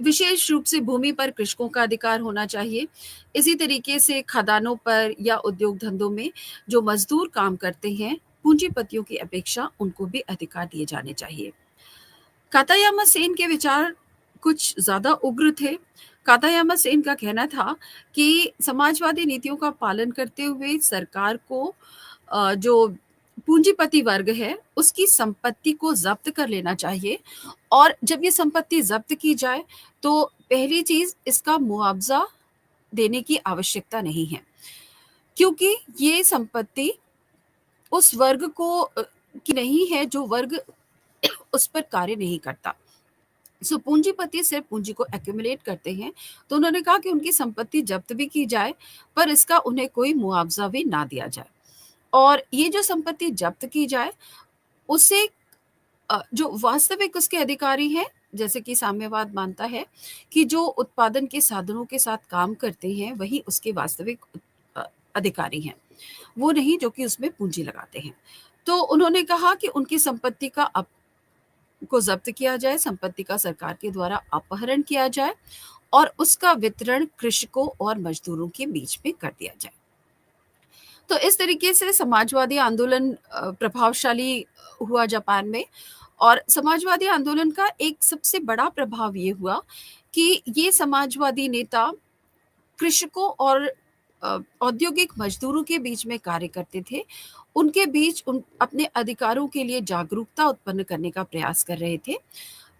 विशेष रूप से भूमि पर कृषकों का अधिकार होना चाहिए। इसी तरीके से खदानों पर या उद्योग धंधों में जो मजदूर काम करते हैं, पूंजीपतियों की अपेक्षा उनको भी अधिकार दिए जाने चाहिए। कातायामा सेन के विचार कुछ ज़्यादा उग्र थे। कातायामा सेन का कहना था कि समाजवादी नीतियों का पालन करते हुए सरकार को जो पूंजीपति वर्ग है, उसकी संपत्ति को ज़ब्त कर लेना चाहिए और जब ये संपत्ति ज़ब्त की जाए, तो पहली चीज़ इसका मुआवज़ा देने की आवश्यकता नहीं है, क्योंकि ये संपत्ति उस वर्ग की नहीं है जो वर्ग उस पर कार्य नहीं करता। पूंजीपति सिर्फ पूंजी को एक्यूमुलेट करते हैं, तो उन्होंने कहा कि उनकी संपत्ति जब्त भी की जाए, पर इसका उन्हें कोई मुआवजा भी ना दिया जाए और ये जो संपत्ति जब्त की जाए, उसे जो वास्तविक उसके अधिकारी हैं, जैसे कि साम्यवाद मानता है कि जो उत्पादन के साधनों के साथ काम करते हैं, वही उसके वास्तविक अधिकारी हैं, वो नहीं जो कि उसमें पूंजी लगाते हैं। तो उन्होंने कहा कि उनकी संपत्ति को जब्त किया जाए, संपत्ति का सरकार के द्वारा अपहरण किया जाए और उसका वितरण कृषकों और मजदूरों के बीच में कर दिया जाए। तो इस तरीके से समाजवादी आंदोलन प्रभावशाली हुआ जापान में और समाजवादी आंदोलन का एक सबसे बड़ा प्रभाव ये हुआ कि ये समाजवादी नेता कृषकों और औद्योगिक मजदूरों के बीच में कार्य करते थे। उनके बीच अपने अधिकारों के लिए जागरूकता उत्पन्न करने का प्रयास कर रहे थे।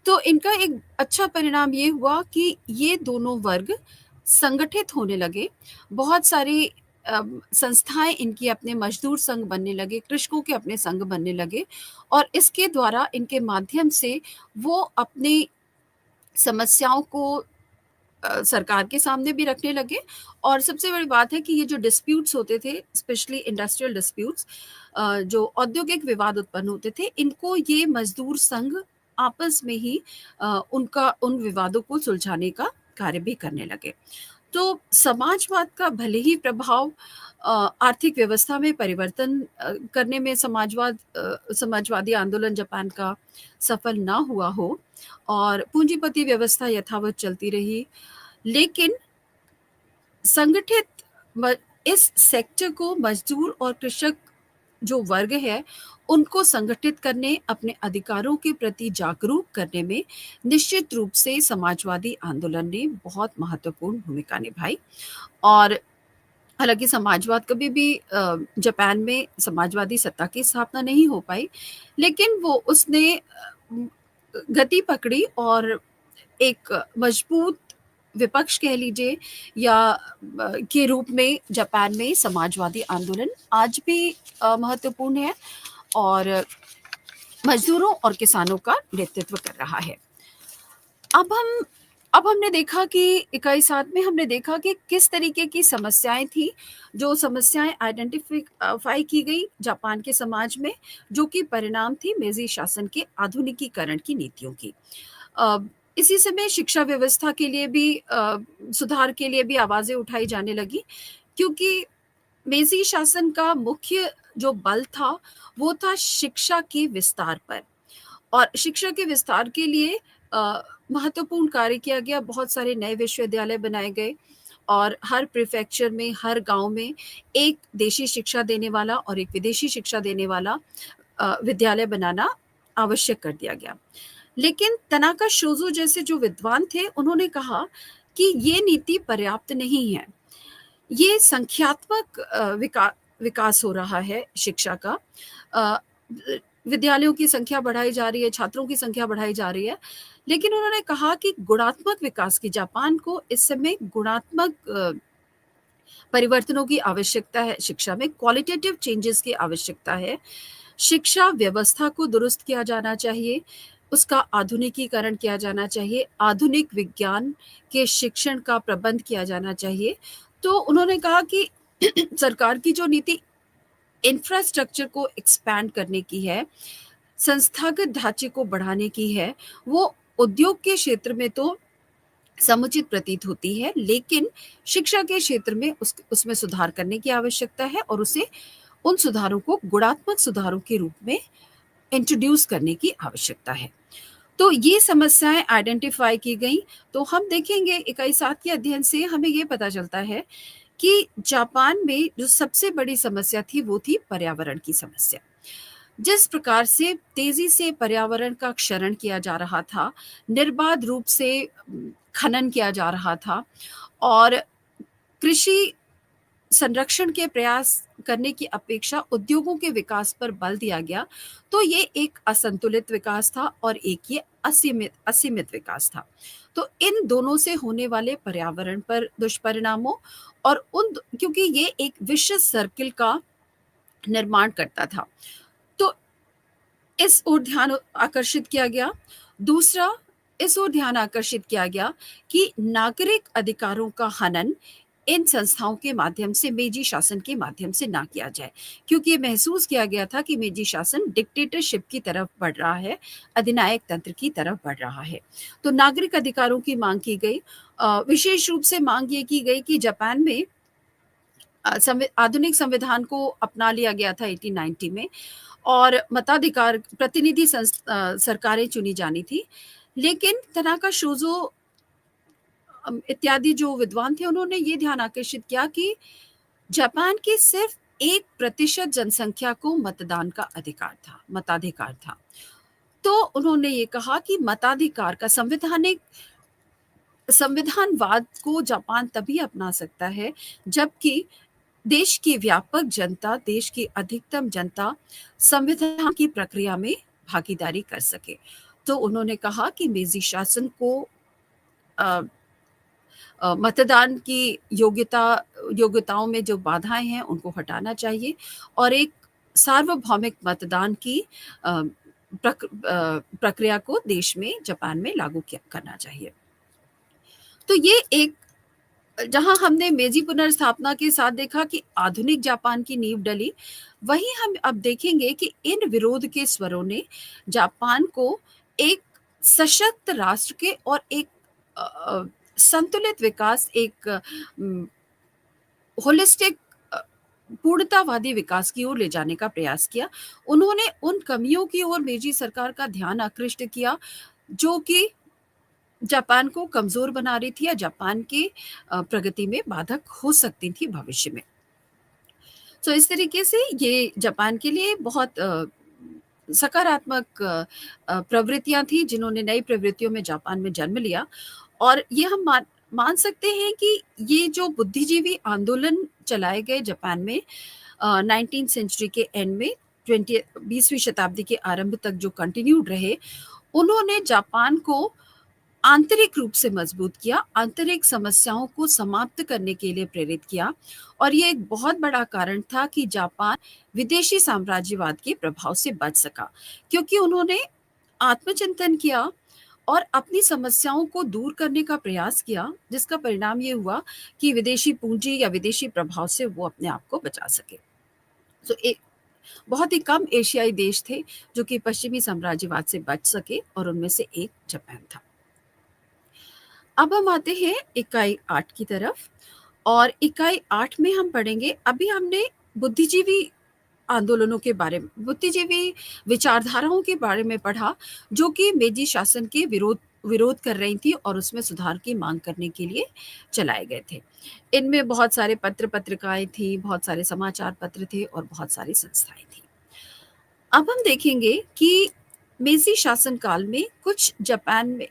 तो इनका एक अच्छा परिणाम ये हुआ कि ये दोनों वर्ग संगठित होने लगे। बहुत सारी संस्थाएँ इनकी अपने मजदूर संघ बनने लगे, कृषकों के अपने संघ बनने लगे और इसके द्वारा इनके माध्यम से वो अपनी समस्याओं को सरकार के सामने भी रखने लगे और सबसे बड़ी बात है कि ये जो डिस्प्यूट्स होते थे, स्पेशली इंडस्ट्रियल डिस्प्यूट्स, जो औद्योगिक विवाद उत्पन्न होते थे, इनको ये मजदूर संघ आपस में ही उन विवादों को सुलझाने का कार्य भी करने लगे। तो समाजवाद का भले ही प्रभाव आर्थिक व्यवस्था में परिवर्तन करने में समाजवादी आंदोलन जापान का सफल ना हुआ हो और पूंजीपति व्यवस्था यथावत चलती रही, लेकिन संगठित इस सेक्टर को मजदूर और कृषक जो वर्ग है, उनको संगठित करने, अपने अधिकारों के प्रति जागरूक करने में निश्चित रूप से समाजवादी आंदोलन ने बहुत महत्वपूर्ण भूमिका निभाई और हालांकि समाजवाद कभी भी जापान में समाजवादी सत्ता की स्थापना नहीं हो पाई, लेकिन वो उसने गति पकड़ी और एक मजबूत विपक्ष कह लीजिए या के रूप में जापान में समाजवादी आंदोलन आज भी महत्वपूर्ण है और मजदूरों और किसानों का नेतृत्व कर रहा है। अब हमने देखा कि इकाई 7 में हमने देखा कि किस तरीके की समस्याएं थी, जो समस्याएं आइडेंटिफाई की गई जापान के समाज में, जो कि परिणाम थी मेजी शासन के आधुनिकीकरण की नीतियों की। इसी समय शिक्षा व्यवस्था के लिए भी सुधार के लिए भी आवाज़ें उठाई जाने लगी, क्योंकि मेजी शासन का मुख्य जो बल था, वो था शिक्षा के विस्तार पर और शिक्षा के विस्तार के लिए महत्वपूर्ण कार्य किया गया। बहुत सारे नए विश्वविद्यालय बनाए गए और हर प्रीफेक्चर में, हर गांव में एक देशी शिक्षा देने वाला और एक विदेशी शिक्षा देने वाला विद्यालय बनाना आवश्यक कर दिया गया। लेकिन तनाका शोजो जैसे जो विद्वान थे, उन्होंने कहा कि ये नीति पर्याप्त नहीं है। ये संख्यात्मक विकास हो रहा है शिक्षा का। अ, विद्यालयों की संख्या बढ़ाई जा रही है, छात्रों की संख्या बढ़ाई जा रही है, लेकिन उन्होंने कहा कि गुणात्मक विकास की, जापान को इस समय गुणात्मक परिवर्तनों की आवश्यकता है शिक्षा में, क्वालिटेटिव चेंजेस की आवश्यकता है। शिक्षा व्यवस्था को दुरुस्त किया जाना चाहिए, उसका आधुनिकीकरण किया जाना चाहिए, आधुनिक विज्ञान के शिक्षण का प्रबंध किया जाना चाहिए। तो उन्होंने कहा कि सरकार की जो नीति इंफ्रास्ट्रक्चर को एक्सपैंड करने की है, संस्थागत ढांचे को बढ़ाने की है, वो उद्योग के क्षेत्र में तो समुचित प्रतीत होती है, लेकिन शिक्षा के क्षेत्र में उसमें सुधार करने की आवश्यकता है और उसे उन सुधारों को गुणात्मक सुधारों के रूप में इंट्रोड्यूस करने की आवश्यकता है। तो ये समस्याएं आइडेंटिफाई की गई। तो हम देखेंगे इकाई 7 के अध्ययन से हमें ये पता चलता है कि जापान में जो सबसे बड़ी समस्या थी वो थी पर्यावरण की समस्या। जिस प्रकार से तेजी से पर्यावरण का क्षरण किया जा रहा था, निर्बाध रूप से खनन किया जा रहा था और कृषि संरक्षण के प्रयास करने की अपेक्षा उद्योगों के विकास पर बल दिया गया, तो ये एक असंतुलित विकास था और एक ये असीमित विकास था। तो इन दोनों से होने वाले पर्यावरण पर दुष्परिणामों और क्योंकि ये एक विशेष सर्किल का निर्माण करता था, तो इस ओर ध्यान आकर्षित किया गया। दूसरा, इस ओर ध्यान आकर्षित किया गया कि नागरिक अधिकारों का हनन इन संस्थाओं के माध्यम से, मेजी शासन के माध्यम से ना किया जाए, क्योंकि ये महसूस किया गया था कि मेजी शासन डिक्टेटरशिप की तरफ बढ़ रहा है, अधिनायक तंत्र की तरफ बढ़ रहा है। तो नागरिक अधिकारों की मांग की गई। विशेष रूप से मांग ये की गई कि जापान में आधुनिक संविधान को अपना लिया गया था 1890 में और मताधिकार प्रतिनिधि सरकारें चुनी जानी थी। लेकिन तनाका शोजो इत्यादि जो विद्वान थे, उन्होंने ये ध्यान आकर्षित किया कि जापान की सिर्फ 1% जनसंख्या को मतदान का अधिकार था, मताधिकार था। तो उन्होंने ये कहा कि मताधिकार का संविधानवाद को जापान तभी अपना सकता है जबकि देश की व्यापक जनता, देश की अधिकतम जनता संविधान की प्रक्रिया में भागीदारी कर सके। तो उन्होंने कहा कि मेजी शासन को मतदान की योग्यताओं में जो बाधाएं हैं उनको हटाना चाहिए और एक सार्वभौमिक मतदान की प्रक्रिया को देश में, जापान में लागू करना चाहिए। तो ये एक, जहां हमने मेजी पुनर्स्थापना के साथ देखा कि आधुनिक जापान की नींव डली, वहीं हम अब देखेंगे कि इन विरोध के स्वरों ने जापान को एक सशक्त राष्ट्र के और एक संतुलित विकास, एक होलिस्टिक पूर्णतावादी विकास की ओर ले जाने का प्रयास किया। उन्होंने उन कमियों की ओर मेजी सरकार का ध्यान आकृष्ट किया जो कि जापान को कमजोर बना रही थी या जापान की प्रगति में बाधक हो सकती थी भविष्य में। तो इस तरीके से ये जापान के लिए बहुत सकारात्मक प्रवृत्तियां थी जिन्होंने नई प्रवृत्तियों में जापान में जन्म लिया। और ये हम मान सकते हैं कि ये जो बुद्धिजीवी आंदोलन चलाए गए जापान में 19th सेंचुरी के एंड में, 20वीं शताब्दी के आरंभ तक जो कंटिन्यूड रहे, उन्होंने जापान को आंतरिक रूप से मजबूत किया, आंतरिक समस्याओं को समाप्त करने के लिए प्रेरित किया। और ये एक बहुत बड़ा कारण था कि जापान विदेशी साम्राज्यवाद के प्रभाव से बच सका, क्योंकि उन्होंने आत्मचिंतन किया और अपनी समस्याओं को दूर करने का प्रयास किया, जिसका परिणाम ये हुआ कि विदेशी पूंजी या विदेशी प्रभाव से वो अपने आप को बचा सके। तो एक बहुत ही कम एशियाई देश थे जो कि पश्चिमी साम्राज्यवाद से बच सके और उनमें से एक जापान था। अब हम आते हैं इकाई 8 की तरफ और इकाई 8 में हम पढ़ेंगे, अभी हमने बुद्धिजीवी आंदोलनों के बारे में, बुद्धिजीवी विचारधाराओं के बारे में पढ़ा, जो कि मेजी शासन के विरोध विरोध कर रही थी और उसमें सुधार की मांग करने के लिए चलाए गए थे। इनमें बहुत सारे पत्रिकाएं थी, बहुत सारे समाचार पत्र थे और बहुत सारी संस्थाएं थी। अब हम देखेंगे कि मेजी शासन काल में कुछ जापान में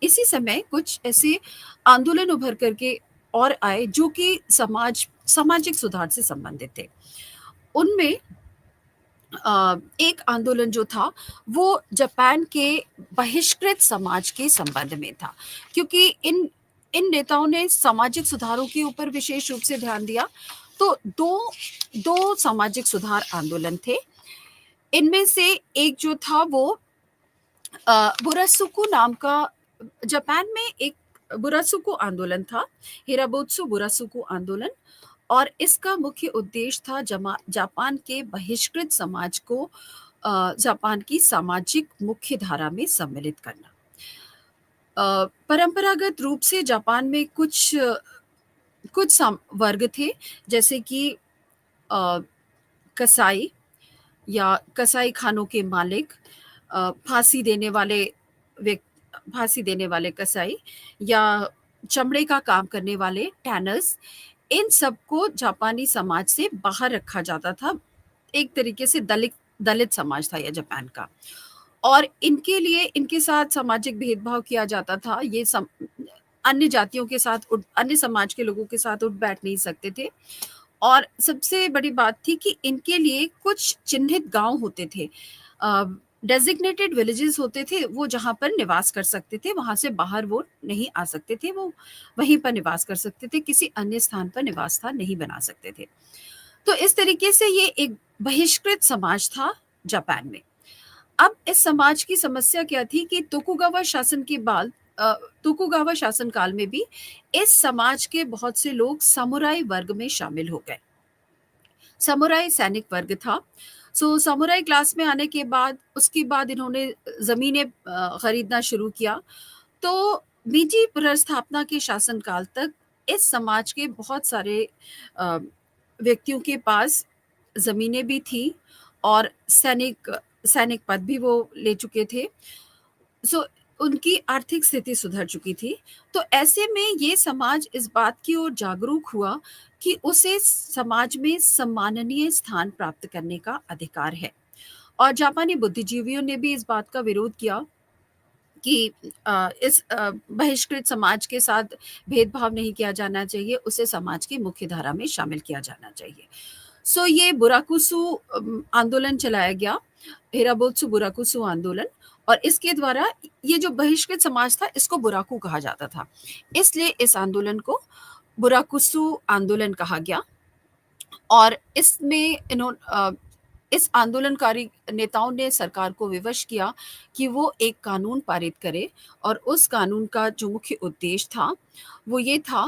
इसी समय कुछ ऐसे आंदोलन उभर करके और आए जो कि सामाजिक सुधार से संबंधित थे। उनमें एक आंदोलन जो था वो जापान के बहिष्कृत समाज के संबंध में था, क्योंकि इन इन नेताओं ने सामाजिक सुधारों के ऊपर विशेष रूप से ध्यान दिया। तो दो दो सामाजिक सुधार आंदोलन थे। इनमें से एक जो था वो बुरासुकु नाम का, जापान में एक बुरासुकु आंदोलन था, हिराबोत्सु बुरासुकु आंदोलन। और इसका मुख्य उद्देश्य था जापान के बहिष्कृत समाज को जापान की सामाजिक मुख्य धारा में सम्मिलित करना। परंपरागत रूप से जापान में कुछ कुछ वर्ग थे, जैसे कि कसाई या कसाई खानों के मालिक, फांसी देने वाले कसाई, या चमड़े का काम करने वाले टैनर्स। इन सबको जापानी समाज से बाहर रखा जाता था। एक तरीके से दलित समाज था यह जापान का, और इनके लिए इनके साथ सामाजिक भेदभाव किया जाता था। ये अन्य जातियों के साथ, अन्य समाज के लोगों के साथ उठ बैठ नहीं सकते थे। और सबसे बड़ी बात थी कि इनके लिए कुछ चिन्हित गांव होते थे, डेजिग्नेटेड विलेजेस होते थे, वो जहाँ पर निवास कर सकते थे, वहाँ से बाहर वो नहीं आ सकते थे, वो वहीं पर निवास कर सकते थे, किसी अन्य स्थान पर निवास स्थान नहीं बना सकते थे। तो इस तरीके से ये एक बहिष्कृत समाज था जापान में। अब इस समाज की समस्या क्या थी कि तोकुगावा शासन के बाद, तोकुगावा शासन काल में भी इस समाज के बहुत से लोग समुराई वर्ग में शामिल हो गए। समुराई सैनिक वर्ग था। समुराई क्लास में आने के बाद, उसके बाद इन्होंने जमीनें खरीदना शुरू किया। तो मीजी पुनर्स्थापना के शासनकाल तक इस समाज के बहुत सारे अ, व्यक्तियों के पास जमीनें भी थी और सैनिक पद भी वो ले चुके थे। सो उनकी आर्थिक स्थिति सुधर चुकी थी। तो ऐसे में ये समाज इस बात की ओर जागरूक हुआ कि उसे समाज में सम्माननीय स्थान प्राप्त करने का अधिकार है। और जापानी बुद्धिजीवियों ने भी इस बात का विरोध किया कि इस बहिष्कृत समाज के साथ भेदभाव नहीं किया जाना चाहिए, उसे समाज की मुख्य धारा में शामिल किया जाना चाहिए। ये बुराकुसु आंदोलन चलाया गया, हिराबोत्सु बुराकुसु आंदोलन। और इसके द्वारा ये जो बहिष्कृत समाज था, इसको बुराकू कहा जाता था, इसलिए इस आंदोलन को बुराकुसु आंदोलन कहा गया। और इसमें इस आंदोलनकारी नेताओं ने सरकार को विवश किया कि वो एक कानून पारित करे, और उस कानून का जो मुख्य उद्देश्य था वो ये था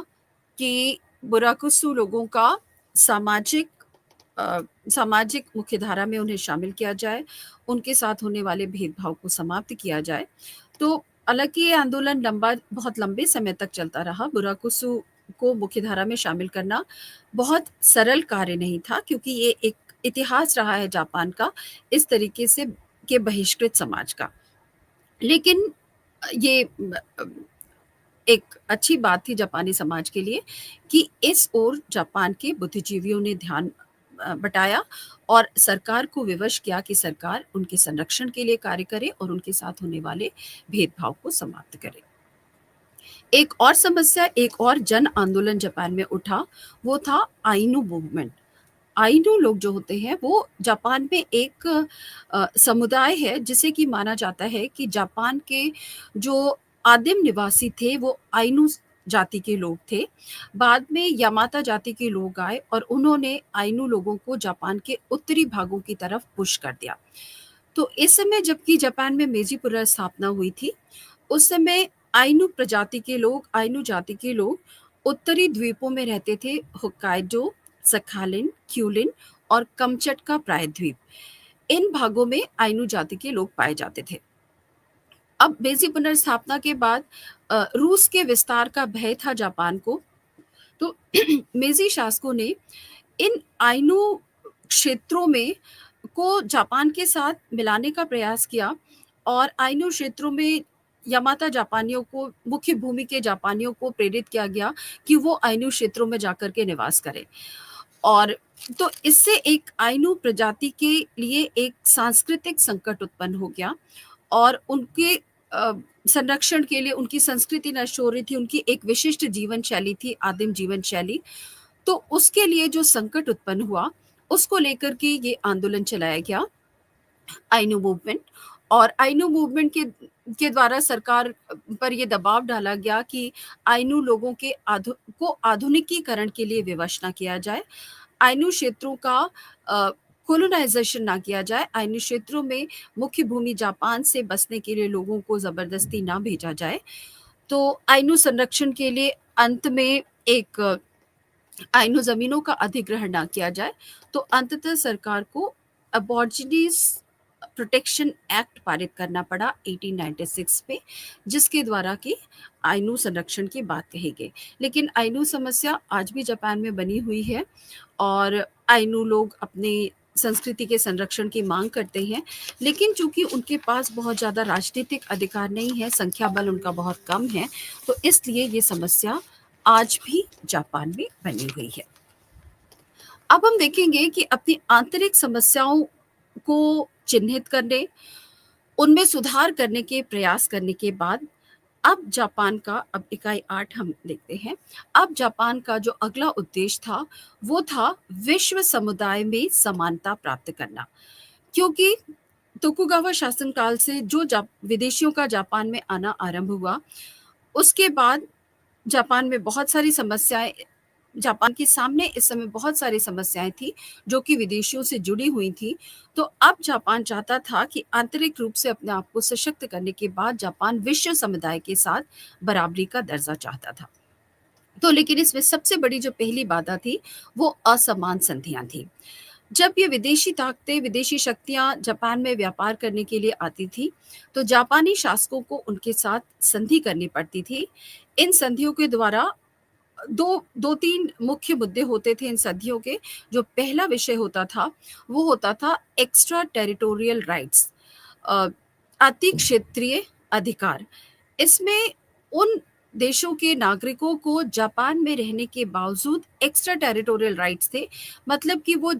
कि बुराकुसु लोगों का सामाजिक सामाजिक मुख्यधारा में उन्हें शामिल किया जाए, उनके साथ होने वाले भेदभाव को समाप्त किया जाए। तो हालांकि ये आंदोलन बहुत लंबे समय तक चलता रहा। बुराकुसु को मुख्यधारा में शामिल करना बहुत सरल कार्य नहीं था, क्योंकि ये एक इतिहास रहा है जापान का इस तरीके से के बहिष्कृत समाज का। लेकिन ये एक अच्छी बात थी जापानी समाज के लिए कि इस ओर जापान के बुद्धिजीवियों ने ध्यान बटाया और सरकार को विवश किया कि सरकार उनके संरक्षण के लिए कार्य करे और उनके साथ होने वाले भेदभाव को समाप्त करे। एक और समस्या, एक और जन आंदोलन जापान में उठा, वो था आइनू मूवमेंट। आइनू लोग जो होते हैं वो जापान में एक समुदाय है, जिसे कि माना जाता है कि जापान के जो आदिम निवासी थे वो आइनू जाति के लोग थे। बाद में यामाता जाति के लोग आए और उन्होंने आइनू लोगों को जापान के उत्तरी भागों की तरफ पुश कर दिया। तो इस समय जबकि जापान में मेजी पुनर्स्थापना हुई थी, उस समय आइनू जाति के लोग उत्तरी द्वीपों में रहते थे, होक्काइडो, सखालिन, क्यूलिन और कमचटका प्रायद्वीप। इन भागों में आइनू जाति के लोग पाए जाते थे। अब मेजी पुनर्स्थापना के बाद रूस के विस्तार का भय था जापान को, तो मेजी शासकों ने इन आइनू क्षेत्रों में को जापान के साथ मिलाने का प्रयास किया और आइनू क्षेत्रों में यामाता जापानियों को, मुख्य भूमि के जापानियों को प्रेरित किया गया कि वो आइनू क्षेत्रों में जाकर के निवास करें। और तो इससे एक आइनू प्रजाति के लिए एक सांस्कृतिक संकट उत्पन्न हो गया और उनके अ, संरक्षण के लिए उनकी संस्कृति नष्ट हो रही थी, उनकी एक विशिष्ट जीवन शैली थी, आदिम जीवन शैली। तो उसके लिए जो संकट उत्पन्न हुआ, उसको लेकर के ये आंदोलन चलाया गया, आइनू मूवमेंट। और आइनू मूवमेंट के द्वारा सरकार पर ये दबाव डाला गया कि आइनू लोगों के आधुनिकीकरण के लिए विवश ना किया जाए, आइनू क्षेत्रों का कोलोनाइजेशन ना किया जाए, आइनू क्षेत्रों में मुख्य भूमि जापान से बसने के लिए लोगों को ज़बरदस्ती ना भेजा जाए। तो आइनू संरक्षण के लिए अंत में एक आइनू ज़मीनों का अधिग्रहण ना किया जाए, तो अंततः सरकार को अबॉर्जिनीज़ प्रोटेक्शन एक्ट पारित करना पड़ा 1896 में, जिसके द्वारा कि आइनू संरक्षण की बात कही गई। लेकिन आइनू समस्या आज भी जापान में बनी हुई है और आइनू लोग अपनी संस्कृति के संरक्षण की मांग करते हैं, लेकिन चूंकि उनके पास बहुत ज़्यादा राजनीतिक अधिकार नहीं है, संख्या बल उनका बहुत कम है, तो इसलिए ये समस्या आज भी जापान में बनी हुई है। अब हम देखेंगे कि अपनी आंतरिक समस्याओं को चिन्हित करने, उनमें सुधार करने के प्रयास करने के बाद अब जापान का, अब इकाई 8 हम देखते हैं। अब जापान का जो अगला उद्देश्य था, वो था विश्व समुदाय में समानता प्राप्त करना। क्योंकि तोकुगावा शासनकाल से जो विदेशियों का जापान में आना आरंभ हुआ, उसके बाद जापान में बहुत सारी समस्याएं, जापान के सामने इस समय बहुत सारी समस्याएं थी जो कि विदेशियों से जुड़ी हुई थी। तो अब जापान चाहता था कि आंतरिक रूप से अपने आप को सशक्त करने के बाद जापान विश्व समुदाय के साथ बराबरी का दर्जा चाहता था। तो लेकिन इसमें सबसे बड़ी जो पहली बाधा थी, वो असमान संधियां थी। जब ये विदेशी ताकतें, विदेशी शक्तियां जापान में व्यापार करने के लिए आती थी, तो जापानी शासकों को उनके साथ संधि करनी पड़ती थी। इन संधियों के द्वारा दो तीन मुख्य मुद्दे होते थे इन संधियों के। जो पहला विषय होता था, वो होता था एक्स्ट्रा टेरिटोरियल राइट्स, अति क्षेत्रीय अधिकार। इसमें उन देशों के नागरिकों को जापान में रहने के बावजूद एक्स्ट्रा टेरिटोरियल राइट्स थे, मतलब कि वो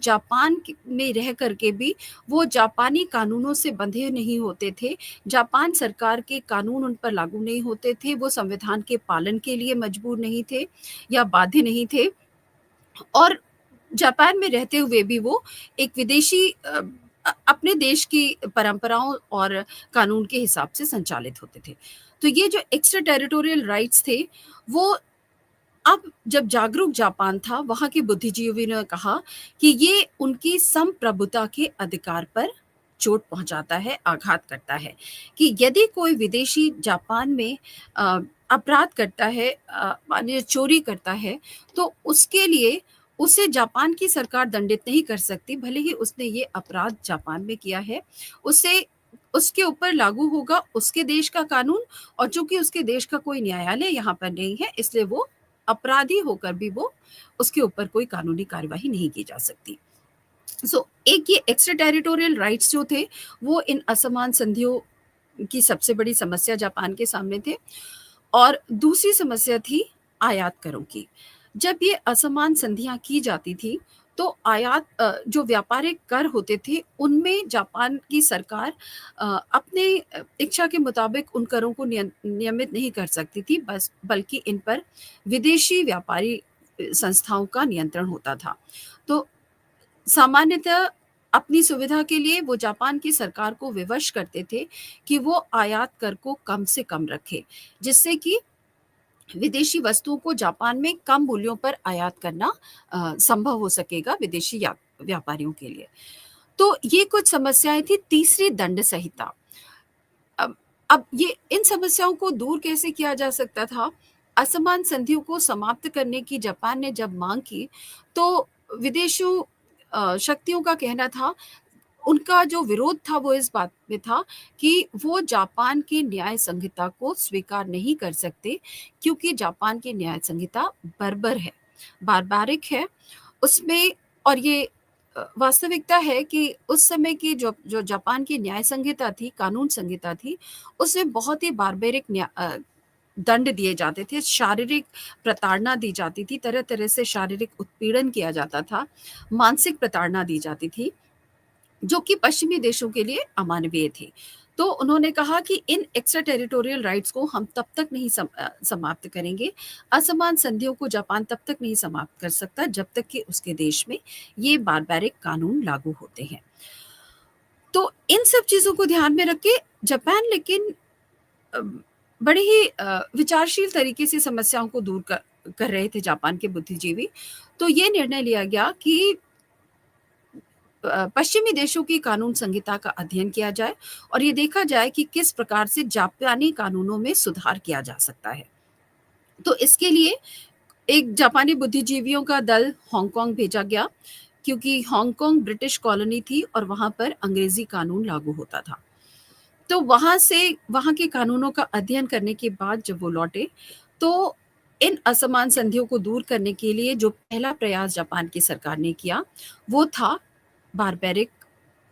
में रह करके भी वो जापानी कानूनों से बंधे नहीं होते थे, जापान सरकार के कानून उन पर लागू नहीं होते थे, वो संविधान के पालन के लिए मजबूर नहीं थे या बाध्य नहीं थे, और जापान में रहते हुए भी वो एक विदेशी अपने देश की परंपराओं और कानून के हिसाब से संचालित होते थे। तो ये जो एक्स्ट्रा टेरिटोरियल राइट्स थे, वो अब जब जागरूक जापान था, वहाँ के बुद्धिजीवियों ने कहा कि ये उनकी संप्रभुता के अधिकार पर चोट पहुँचाता है, आघात करता है, कि यदि कोई विदेशी जापान में अपराध करता है, मानिए चोरी करता है, तो उसके लिए उसे जापान की सरकार दंडित नहीं कर सकती, भले ही उसने ये अपराध जापान में किया है। उसे उसके ऊपर लागू होगा उसके देश का कानून, और चूँकि उसके देश का कोई न्यायालय यहाँ पर नहीं है, इसलिए वो अपराधी होकर भी वो उसके ऊपर कोई कानूनी कार्यवाही नहीं की जा सकती। एक ये एक्स्ट्रा टेरिटोरियल राइट्स जो थे, वो इन असमान संधियों की सबसे बड़ी समस्या जापान के सामने थे। और दूसरी समस्या थी आयात करों की। जब ये असमान संधियां की जाती थी, तो जो व्यापारिक कर होते थे, उनमें जापान की सरकार अपने इच्छा के मुताबिक उन करों को नियमित नहीं कर सकती थी, बल्कि इन पर विदेशी व्यापारी संस्थाओं का नियंत्रण होता था। तो सामान्यतः अपनी सुविधा के लिए वो जापान की सरकार को विवश करते थे कि वो आयात कर को कम से कम रखे, जिससे कि विदेशी वस्तुओं को जापान में कम मूल्यों पर आयात करना संभव हो सकेगा विदेशी व्यापारियों के लिए। तो ये कुछ समस्याएं थी। तीसरी, दंड संहिता। अब अब ये इन समस्याओं को दूर कैसे किया जा सकता था? असमान संधियों को समाप्त करने की जापान ने जब मांग की, तो विदेशियों शक्तियों का कहना था, उनका जो विरोध था वो इस बात में था कि वो जापान की न्याय संहिता को स्वीकार नहीं कर सकते, क्योंकि जापान की न्याय संहिता बर्बर है, बारबारिक है। उसमें और ये वास्तविकता है कि उस समय की जो जो जापान की न्याय संहिता थी, कानून संहिता थी, उसमें बहुत ही बार्बेरिक दंड दिए जाते थे, शारीरिक प्रताड़ना दी जाती थी, तरह-तरह से शारीरिक उत्पीड़न किया जाता था, मानसिक प्रताड़ना दी जाती थी, जो कि पश्चिमी देशों के लिए अमानवीय थी। तो उन्होंने कहा कि इन एक्स्ट्रा टेरिटोरियल राइट्स को हम तब तक नहीं समाप्त करेंगे, असमान संधियों को जापान तब तक नहीं समाप्त कर सकता जब तक कि उसके देश में ये बार्बेरिक कानून लागू होते हैं। तो इन सब चीज़ों को ध्यान में रख के जापान लेकिन अ, बड़े ही विचारशील तरीके से समस्याओं को दूर कर रहे थे जापान के बुद्धिजीवी। तो ये निर्णय लिया गया कि पश्चिमी देशों की कानून संहिता का अध्ययन किया जाए और ये देखा जाए कि किस प्रकार से जापानी कानूनों में सुधार किया जा सकता है। तो इसके लिए एक जापानी बुद्धिजीवियों का दल हांगकांग भेजा गया, क्योंकि हांगकांग ब्रिटिश कॉलोनी थी और वहाँ पर अंग्रेजी कानून लागू होता था। तो वहाँ के कानूनों का अध्ययन करने के बाद जब वो लौटे, तो इन असमान संधियों को दूर करने के लिए जो पहला प्रयास जापान की सरकार ने किया, वो था बार्बेरिक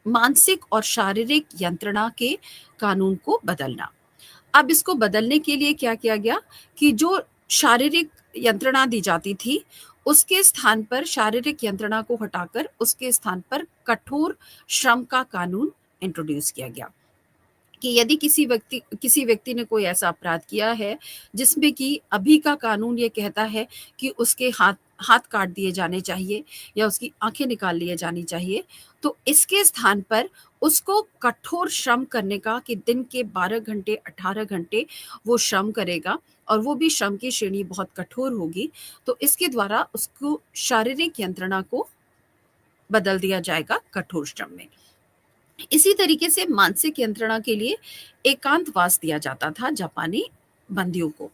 मानसिक और शारीरिक यंत्रणा के कानून को बदलना। अब इसको बदलने के लिए क्या किया गया कि जो शारीरिक यंत्रणा दी जाती थी, उसके स्थान पर शारीरिक यंत्रणा को हटाकर उसके स्थान पर कठोर श्रम का कानून इंट्रोड्यूस किया गया। कि यदि किसी व्यक्ति ने कोई ऐसा अपराध किया है जिसमें कि अभी का कानून ये कहता है कि उसके हाथ हाथ काट दिए जाने चाहिए या उसकी आंखें निकाल लिए जानी चाहिए, तो इसके स्थान पर उसको कठोर श्रम करने का कि दिन के 12 घंटे 18 घंटे वो श्रम करेगा और वो भी श्रम की श्रेणी बहुत कठोर होगी। तो इसके द्वारा उसको शारीरिक यंत्रणा को बदल दिया जाएगा कठोर श्रम में। इसी तरीके से मानसिक यंत्रणा के लिए एकांतवास दिया जाता था जापानी बंदियों को।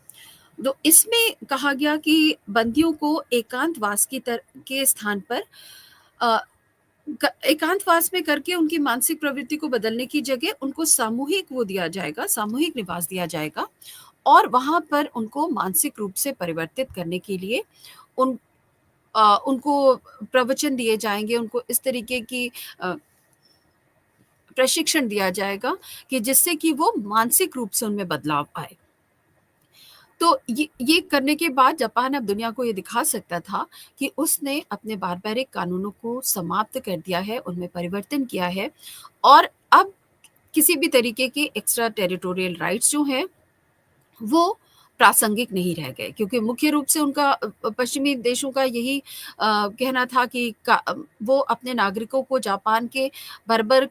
तो इसमें कहा गया कि बंदियों को एकांतवास के स्थान पर एकांतवास में करके उनकी मानसिक प्रवृत्ति को बदलने की जगह उनको सामूहिक वो दिया जाएगा, सामूहिक निवास दिया जाएगा और वहां पर उनको मानसिक रूप से परिवर्तित करने के लिए उनको प्रवचन दिए जाएंगे, उनको इस तरीके की प्रशिक्षण दिया जाएगा कि जिससे कि वो मानसिक रूप से उनमें बदलाव आए। तो ये करने के बाद जापान अब दुनिया को ये दिखा सकता था कि उसने अपने बार्बेरिक कानूनों को समाप्त कर दिया है, उनमें परिवर्तन किया है और अब किसी भी तरीके के एक्स्ट्रा टेरिटोरियल राइट्स जो हैं वो प्रासंगिक नहीं रह गए, क्योंकि मुख्य रूप से उनका पश्चिमी देशों का यही कहना था कि वो अपने नागरिकों को जापान के बर्बर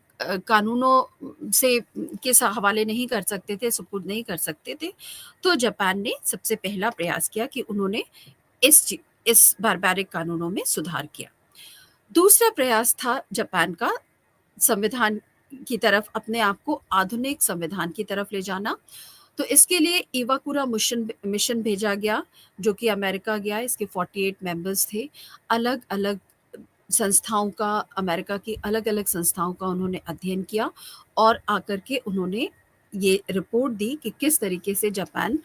कानूनों से के हवाले नहीं कर सकते थे, सुपुर्द नहीं कर सकते थे। तो जापान ने सबसे पहला प्रयास किया कि उन्होंने इस बार्बेरिक कानूनों में सुधार किया। दूसरा प्रयास था जापान का संविधान की तरफ, अपने आप को आधुनिक संविधान की तरफ ले जाना। तो इसके लिए इवाकुरा मिशन भेजा गया, जो कि अमेरिका गया। इसके 48 मेंबर्स थे। अलग-अलग संस्थाओं का, अमेरिका की अलग-अलग संस्थाओं का उन्होंने अध्ययन किया और आकर के उन्होंने ये रिपोर्ट दी कि किस तरीके से जापान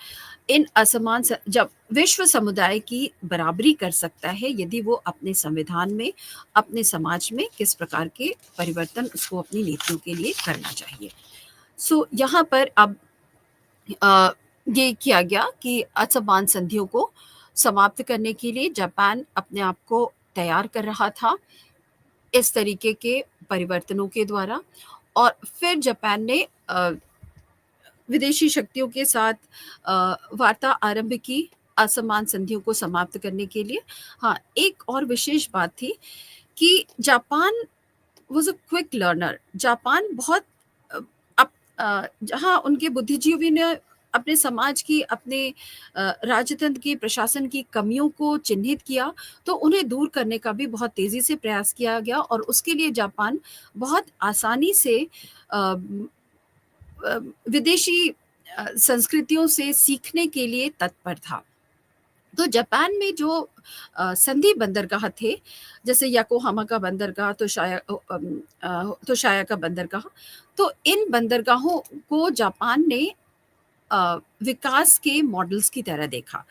इन असमान जब विश्व समुदाय की बराबरी कर सकता है यदि वो अपने संविधान में, अपने समाज में किस प्रकार के परिवर्तन उसको अपनी नीतियों के लिए करना चाहिए। सो यहाँ पर अब ये किया गया कि असमान संधियों को समाप्त करने के लिए जापान अपने आप को तैयार कर रहा था इस तरीके के परिवर्तनों के द्वारा और फिर जापान ने विदेशी शक्तियों के साथ वार्ता आरंभ की असमान संधियों को समाप्त करने के लिए। हाँ, एक और विशेष बात थी कि Japan was a quick learner. Japan बहुत जहाँ उनके बुद्धिजीवी ने अपने समाज की, अपने राजतंत्र की, प्रशासन की कमियों को चिन्हित किया, तो उन्हें दूर करने का भी बहुत तेज़ी से प्रयास किया गया और उसके लिए जापान बहुत आसानी से विदेशी संस्कृतियों से सीखने के लिए तत्पर था। तो जापान में जो संधि बंदरगाह थे, जैसे योकोहामा का बंदरगाह, तोशाया का बंदरगाह, तो इन बंदरगाहों को जापान ने विकास के मॉडल्स की तरह देखा,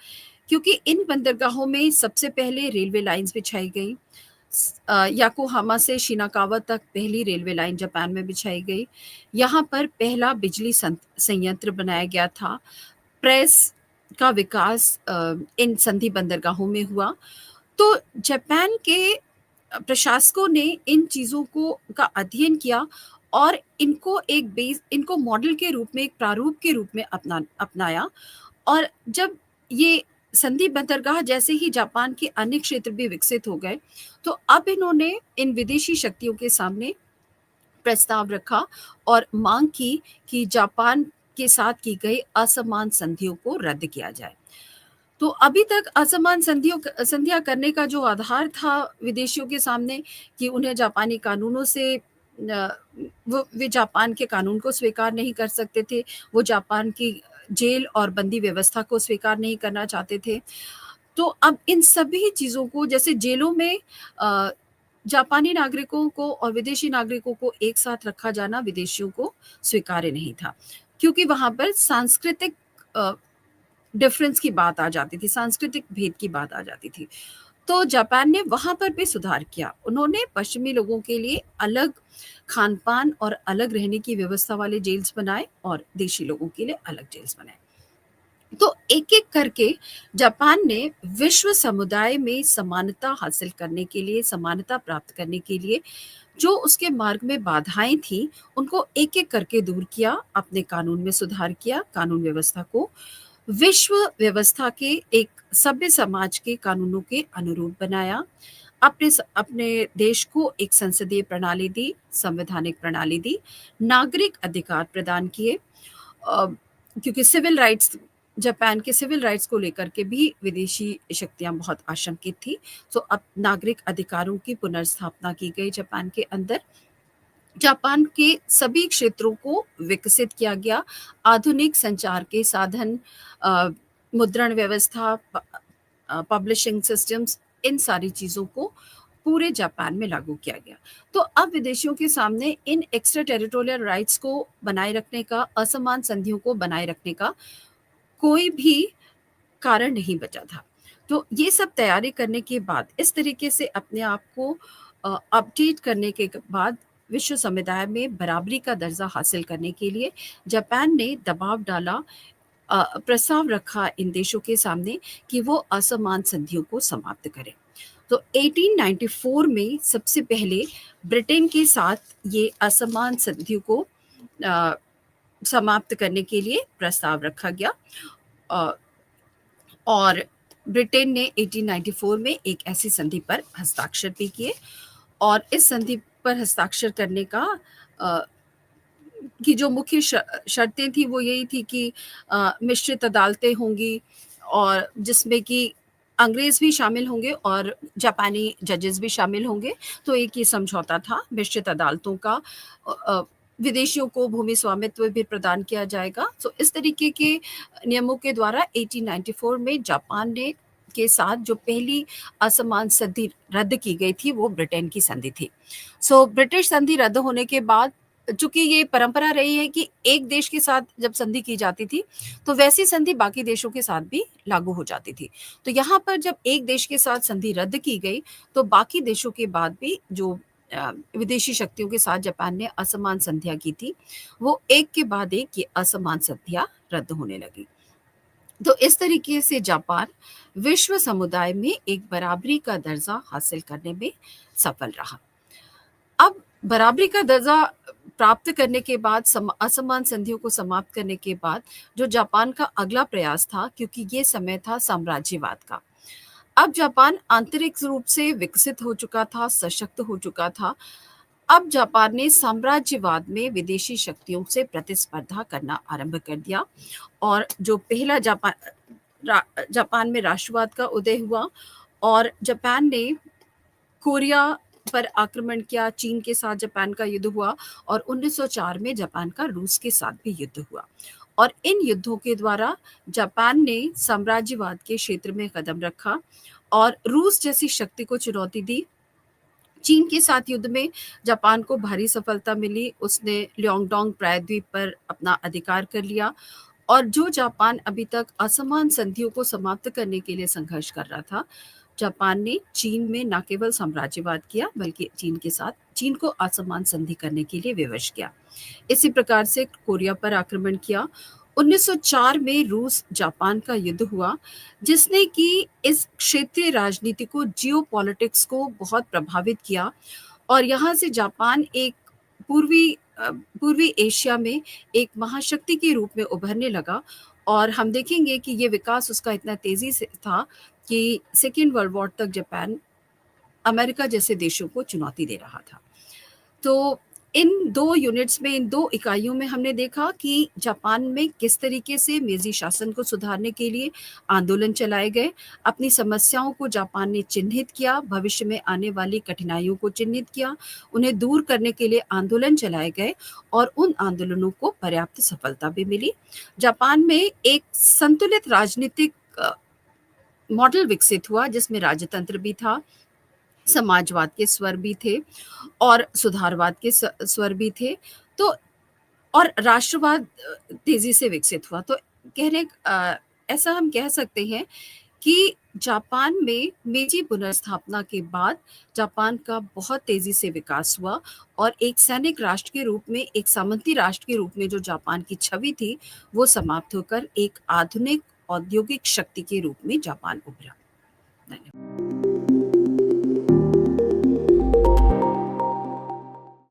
क्योंकि इन बंदरगाहों में सबसे पहले रेलवे लाइन्स बिछाई गई, याकोहामा से शिनाकावा तक पहली रेलवे लाइन जापान में बिछाई गई। यहाँ पर पहला बिजली संयंत्र बनाया गया था। प्रेस का विकास इन संधि बंदरगाहों में हुआ। तो जापान के प्रशासकों ने इन चीज़ों को का अध्ययन किया और इनको मॉडल के रूप में, एक प्रारूप के रूप में अपनाया। और जब ये संधि बंदरगाह जैसे ही जापान के अन्य क्षेत्र भी विकसित हो गए, तो अब इन्होंने इन विदेशी शक्तियों के सामने प्रस्ताव रखा और मांग की कि जापान के साथ की गई असमान संधियों को रद्द किया जाए। तो अभी तक असमान संधियां करने का जो आधार था विदेशियों के सामने कि उन्हें जापानी कानूनों से वे जापान के कानून को स्वीकार नहीं कर सकते थे, वो जापान की जेल और बंदी व्यवस्था को स्वीकार नहीं करना चाहते थे। तो अब इन सभी चीज़ों को, जैसे जेलों में जापानी नागरिकों को और विदेशी नागरिकों को एक साथ रखा जाना विदेशियों को स्वीकार्य नहीं था, क्योंकि वहाँ पर सांस्कृतिक डिफरेंस की बात आ जाती थी, सांस्कृतिक भेद की बात आ जाती थी। तो जापान ने वहाँ पर भी सुधार किया। उन्होंने पश्चिमी लोगों के लिए अलग खान-पान और अलग रहने की व्यवस्था वाले जेल्स बनाए और देशी लोगों के लिए अलग जेल्स बनाए। तो एक-एक करके जापान ने विश्व समुदाय में समानता हासिल करने के लिए, समानता प्राप्त करने के लिए जो उसके मार्ग में बाधाएँ थीं, उनको एक-एक करके दूर किया, अपने कानून में सुधार किया, कानून व्यवस्था को विश्व व्यवस्था के, एक सभ्य समाज के कानूनों के अनुरूप बनाया। अपने देश को एक संसदीय प्रणाली दी, संवैधानिक प्रणाली दी, नागरिक अधिकार प्रदान किए। क्योंकि सिविल राइट्स, जापान के सिविल राइट्स को लेकर के भी विदेशी शक्तियाँ बहुत आशंकित थी। तो अब नागरिक अधिकारों की पुनर्स्थापना की गई जापान के अंदर। जापान के सभी क्षेत्रों को विकसित किया गया। आधुनिक संचार के साधन, मुद्रण व्यवस्था, पब्लिशिंग सिस्टम्स, इन सारी चीज़ों को पूरे जापान में लागू किया गया। तो अब विदेशियों के सामने इन एक्स्ट्रा टेरिटोरियल राइट्स को बनाए रखने का, असमान संधियों को बनाए रखने का कोई भी कारण नहीं बचा था। तो ये सब तैयारी करने के बाद, इस तरीके से अपने आप को अपडेट करने के बाद विश्व समुदाय में बराबरी का दर्जा हासिल करने के लिए जापान ने दबाव डाला, प्रस्ताव रखा इन देशों के सामने कि वो असमान संधियों को समाप्त करें। तो 1894 में सबसे पहले ब्रिटेन के साथ ये असमान संधियों को समाप्त करने के लिए प्रस्ताव रखा गया। और ब्रिटेन ने 1894 में एक ऐसी संधि पर हस्ताक्षर भी किए और इस संधि पर हस्ताक्षर करने का की जो मुख्य शर्तें थी वो यही थी कि मिश्रित अदालतें होंगी और जिसमें कि अंग्रेज़ भी शामिल होंगे और जापानी जजेस भी शामिल होंगे। तो एक ये समझौता था मिश्रित अदालतों का। विदेशियों को भूमि स्वामित्व भी प्रदान किया जाएगा। तो इस तरीके के नियमों के द्वारा 1894 में जापान ने के साथ जो पहली असमान संधि रद्द की गई थी वो ब्रिटेन की संधि थी। सो ब्रिटिश संधि रद्द होने के बाद, चूँकि ये परंपरा रही है कि एक देश के साथ जब संधि की जाती थी, तो वैसी संधि बाकी देशों के साथ भी लागू हो जाती थी। तो यहाँ पर जब एक देश के साथ संधि रद्द की गई, तो बाकी देशों के बाद भी जो विदेशी शक्तियों के साथ जापान ने असमान संधियाँ की थी, वो एक के बाद एक ये असमान संधियाँ रद्द होने लगी। तो इस तरीके से जापान विश्व समुदाय में एक बराबरी का दर्जा हासिल करने में सफल रहा। अब बराबरी का दर्जा प्राप्त करने के बाद, असमान संधियों को समाप्त करने के बाद, जो जापान का अगला प्रयास था, क्योंकि ये समय था साम्राज्यवाद का। अब जापान आंतरिक रूप से विकसित हो चुका था, सशक्त हो चुका था। अब जापान ने साम्राज्यवाद में विदेशी शक्तियों से प्रतिस्पर्धा करना आरंभ कर दिया और जो पहला जापान में राष्ट्रवाद का उदय हुआ और जापान ने कोरिया पर आक्रमण किया, चीन के साथ जापान का युद्ध हुआ और 1904 में जापान का रूस के साथ भी युद्ध हुआ। और इन युद्धों के द्वारा जापान ने साम्राज्यवाद के क्षेत्र में कदम रखा और रूस जैसी शक्ति को चुनौती दी। चीन के साथ युद्ध में जापान को भारी सफलता मिली। उसने ल्योंगडोंग प्रायद्वीप पर अपना अधिकार कर लिया और जो जापान अभी तक असमान संधियों को समाप्त करने के लिए संघर्ष कर रहा था, जापान ने चीन में न केवल साम्राज्यवाद किया बल्कि चीन को असमान संधि करने के लिए विवश किया। इसी प्रकार से कोरिया पर आक्रमण किया। 1904 में रूस जापान का युद्ध हुआ, जिसने कि इस क्षेत्रीय राजनीति को, जियोपॉलिटिक्स को बहुत प्रभावित किया और यहाँ से जापान एक पूर्वी एशिया में एक महाशक्ति के रूप में उभरने लगा। और हम देखेंगे कि ये विकास उसका इतना तेजी से था कि सेकेंड वर्ल्ड वॉर तक जापान अमेरिका जैसे देशों को चुनौती दे रहा था। तो इन 2 यूनिट्स में, इन 2 इकाइयों में हमने देखा कि जापान में किस तरीके से मेजी शासन को सुधारने के लिए आंदोलन चलाए गए। अपनी समस्याओं को जापान ने चिन्हित किया, भविष्य में आने वाली कठिनाइयों को चिन्हित किया, उन्हें दूर करने के लिए आंदोलन चलाए गए और उन आंदोलनों को पर्याप्त सफलता भी मिली। जापान में एक संतुलित राजनीतिक मॉडल विकसित हुआ, जिसमें राजतंत्र भी था, समाजवाद के स्वर भी थे और सुधारवाद के स्वर भी थे। तो और राष्ट्रवाद तेजी से विकसित हुआ। तो ऐसा हम कह सकते हैं कि जापान में मेजी पुनर्स्थापना के बाद जापान का बहुत तेजी से विकास हुआ और एक सैनिक राष्ट्र के रूप में, एक सामंती राष्ट्र के रूप में जो जापान की छवि थी, वो समाप्त होकर एक आधुनिक औद्योगिक शक्ति के रूप में जापान उभरा। धन्यवाद।